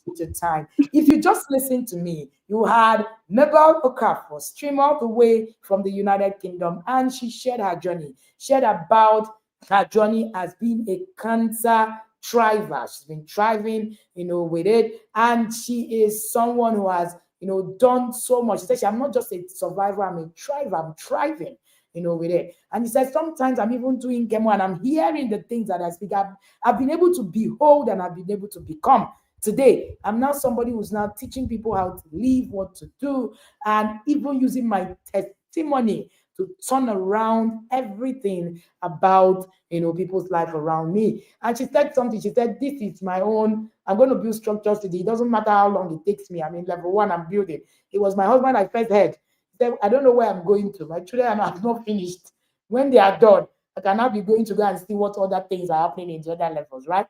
appreciate your time. If you just listen to me, you had Mabel Okafor stream all the way from the United Kingdom, and she shared her journey, shared about her journey as being a cancer thriver. She's been thriving, with it, and she is someone who has, done so much. She said, I'm not just a survivor, I'm a thriver, I'm thriving, with it. And he said, sometimes I'm even doing chemo and I'm hearing the things that I speak. I've been able to behold and I've been able to become. Today, I'm now somebody who's now teaching people how to live, what to do, and even using my testimony to turn around everything about people's life around me. And she said something. She said, "This is my own. I'm going to build structures today. It doesn't matter how long it takes me. I mean, level one, I'm building. It was my husband I first had. He said, I don't know where I'm going to. My children are not finished. When they are done, I can now be going to go and see what other things are happening in the other levels, right?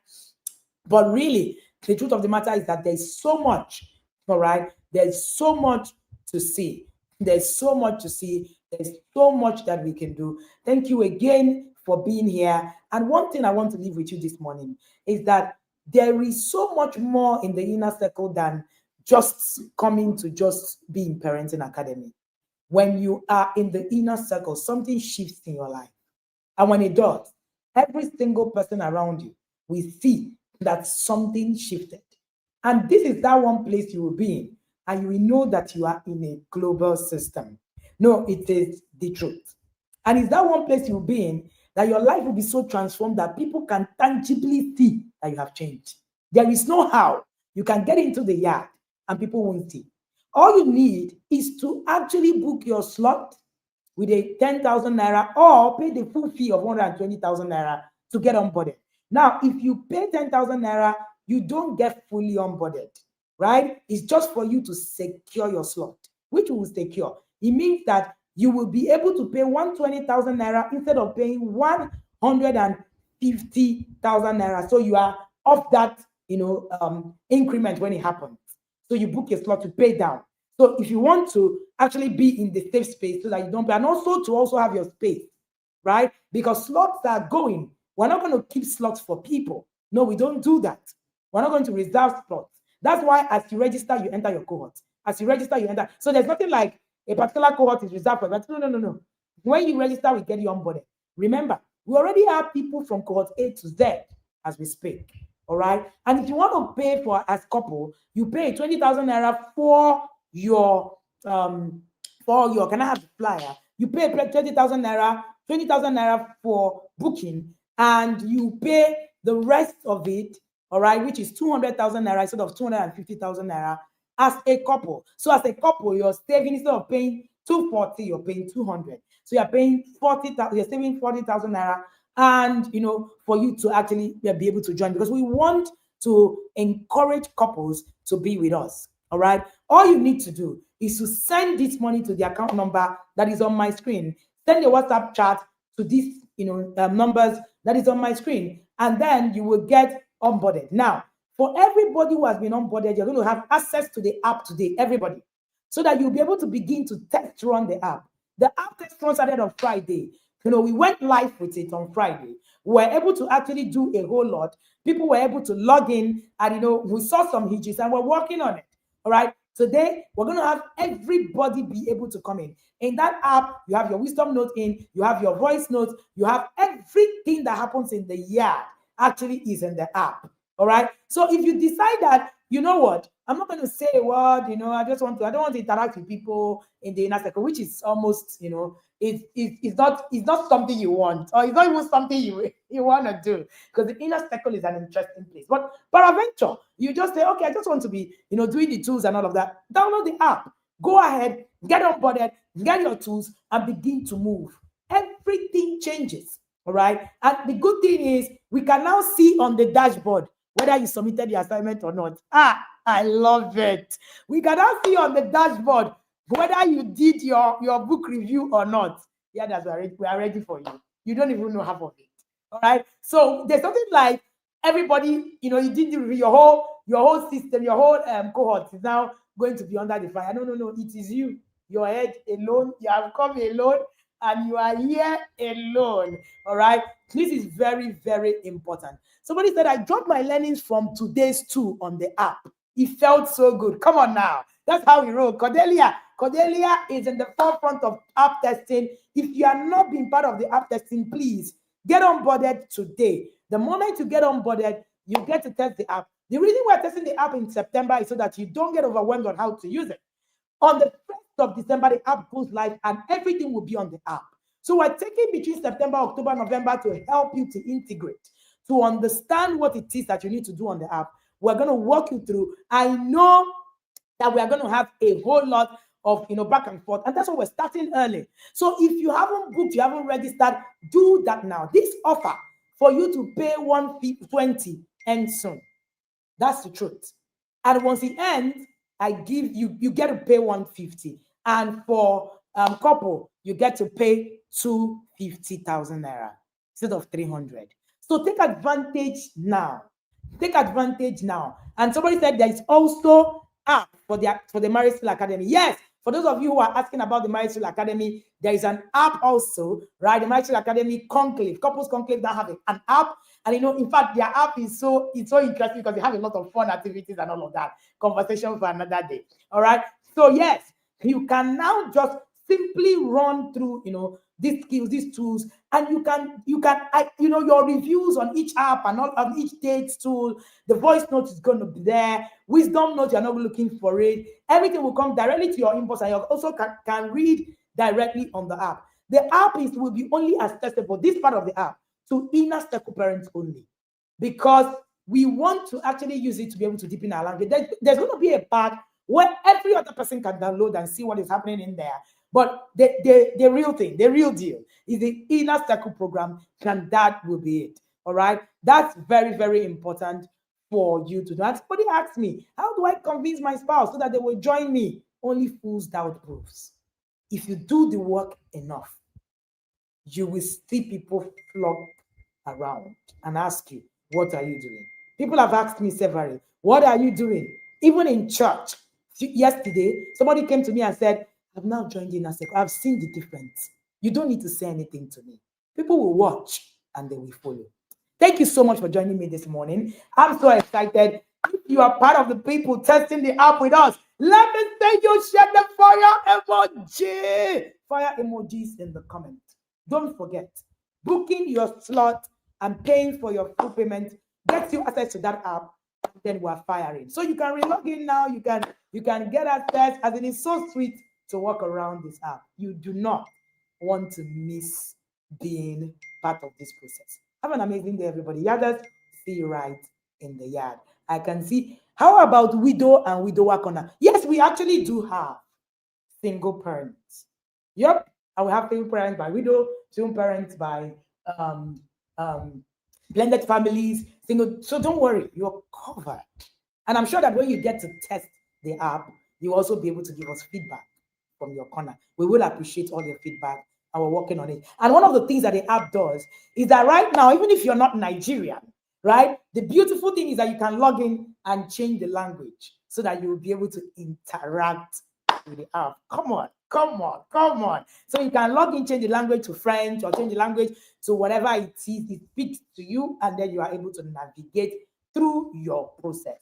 But really, the truth of the matter is that there's so much, all right? There's so much to see. There's so much to see. There's so much that we can do. Thank you again for being here. And one thing I want to leave with you this morning is that there is so much more in the inner circle than just coming to just be in parenting academy. When you are in the inner circle, something shifts in your life. And when it does, every single person around you will see that something shifted. And this is that one place you will be in, and you will know that you are in a global system. No, it is the truth. And it's that one place you will be in that your life will be so transformed that people can tangibly see that you have changed. There is no how you can get into the yard and people won't see. All you need is to actually book your slot with a 10,000 naira or pay the full fee of 120,000 naira to get onboarded. Now, if you pay 10,000 naira, you don't get fully onboarded, right? It's just for you to secure your slot, which will secure. It means that you will be able to pay 120,000 naira instead of paying 150,000 naira. So you are off that, increment when it happens. So you book a slot to pay down. So if you want to actually be in the safe space so that you don't pay, and also to also have your space, right? Because slots are going. We're not going to keep slots for people. No, we don't do that. We're not going to reserve slots. That's why as you register, you enter your cohort. As you register, you enter. So there's nothing like a particular cohort is reserved for that. No, no, no, no. When you register, we get you onboarded. Remember, we already have people from cohort A to Z as we speak. All right. And if you want to pay for as couple, you pay 20,000 naira your can I have the flyer? You pay 20,000 naira for booking, and you pay the rest of it, all right, which is 200,000 naira instead of 250,000 naira as a couple. So as a couple, you're saving instead of paying 240, you're paying 200. So you're paying 40,000, you're saving 40,000 naira, and for you to actually be able to join, because we want to encourage couples to be with us. All right. All you need to do is to send this money to the account number that is on my screen. Send a WhatsApp chat to these, numbers that is on my screen, and then you will get onboarded. Now, for everybody who has been onboarded, you're going to have access to the app today, everybody, so that you'll be able to begin to test run the app. The app test run started on Friday. We went live with it on Friday. We were able to actually do a whole lot. People were able to log in, and we saw some hitches, and we're working on it. All right. Today, we're going to have everybody be able to come in. In that app, you have your wisdom note in, you have your voice notes, you have everything that happens in the yard actually is in the app. All right. So if you decide that, you know what, I'm not going to say a word, I don't want to interact with people in the inner circle, which is almost, it's not something you want, or it's not even something you want to do, because the inner circle is an interesting place. But peradventure, you just say, okay, I just want to be, doing the tools and all of that. Download the app, go ahead, get onboarded, get your tools, and begin to move. Everything changes. All right. And the good thing is we can now see on the dashboard whether you submitted the assignment or not. I love it. We can now see on the dashboard whether you did your book review or not. Yeah, that's we are ready for you. You don't even know half of it. All right. So there's something like everybody, you did the review, your whole system, your whole cohort is now going to be under the fire. No. It is you, your head alone. You have come alone, and you are here alone. All right. This is very, very important. Somebody said, I dropped my learnings from today's 2 on the app. It felt so good. Come on now. That's how we roll. Cordelia is in the forefront of app testing. If you are not being part of the app testing, please get onboarded today. The moment you get onboarded, you get to test the app. The reason we're testing the app in September is so that you don't get overwhelmed on how to use it. On the 1st of December, the app goes live and everything will be on the app. So we're taking between September, October, November to help you to integrate, to understand what it is that you need to do on the app. We're going to walk you through. I know that we are going to have a whole lot of back and forth, and that's why we're starting early. So if you haven't booked, you haven't registered, do that now. This offer for you to pay 120 ends soon. That's the truth. And once it ends, I give you get to pay 150, and for couple you get to pay 250,000 naira. instead of 300. So take advantage now. Take advantage now. And somebody said there is also app for the Marriage Skill Academy. Yes, for those of you who are asking about the Marriage Skill Academy, there is an app also, right? The Marriage Skill Academy Conclave, Couples Conclave, that have an app. And in fact, their app is so interesting because they have a lot of fun activities and all of that. Conversation for another day. All right. So yes, you can now just simply run through, these skills, these tools, and you can, your reviews on each app and all on each date tool. The voice note is going to be there. Wisdom note, you're not looking for it. Everything will come directly to your inbox, and you also can read directly on the app. The app will be only accessible, this part of the app, to inner circle parents only, because we want to actually use it to be able to deepen our language. There's going to be a part where every other person can download and see what is happening in there. But the real thing, the real deal is the inner circle program, and that will be it. All right. That's very, very important for you to know. And somebody asked me, how do I convince my spouse so that they will join me? Only fools doubt proofs. If you do the work enough, you will see people flock around and ask you, what are you doing? People have asked me severally, what are you doing? Even in church. Yesterday, somebody came to me and said, I've now joined in a second. I've seen the difference. You don't need to say anything to me. People will watch and they will follow. Thank you so much for joining me this morning. I'm so excited. If you are part of the people testing the app with us, let me say you share the fire emoji. Fire emojis in the comment. Don't forget, booking your slot and paying for your full payment gets you access to that app. Then we're firing. So you can re-log in now. You can get access, as it is so sweet to walk around this app. You do not want to miss being part of this process. Have an amazing day, everybody. Yarders, see you right in the yard. I can see. How about widow and widower corner? Yes, we actually do have single parents. Yep, and we have single parents by widow, single parents by blended families, single. So don't worry, you're covered. And I'm sure that when you get to test the app, you'll also be able to give us feedback from your corner. We will appreciate all your feedback, and we're working on it. And one of the things that the app does is that right now, even if you're not Nigerian, right, the beautiful thing is that you can log in and change the language so that you will be able to interact with the app. Come on. So you can log in, change the language to French, or change the language to whatever it is, it speaks to you, and then you are able to navigate through your process.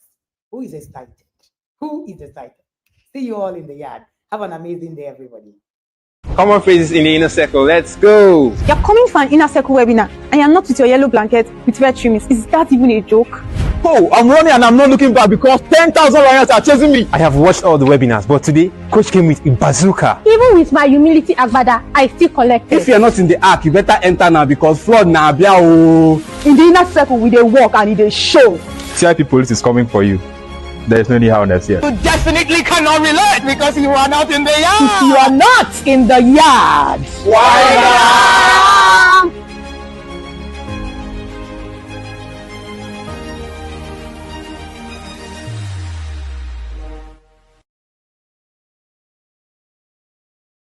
Who is excited? See you all in the yard. Have an amazing day, everybody. Common phrases in the inner circle. Let's go. You're coming for an inner circle webinar and you're not with your yellow blanket with red trimmings. Is that even a joke? Oh, I'm running and I'm not looking back because 10,000 lions are chasing me. I have watched all the webinars, but today, Coach came with a bazooka. Even with my humility agbada, I still collected. If you're not in the app, you better enter now because flood na bia o. In the inner circle, we dey walk and they show. TIP police is coming for you. There is no need harness here. You definitely cannot relate because you are not in the yard. If you are not in the yard, why not?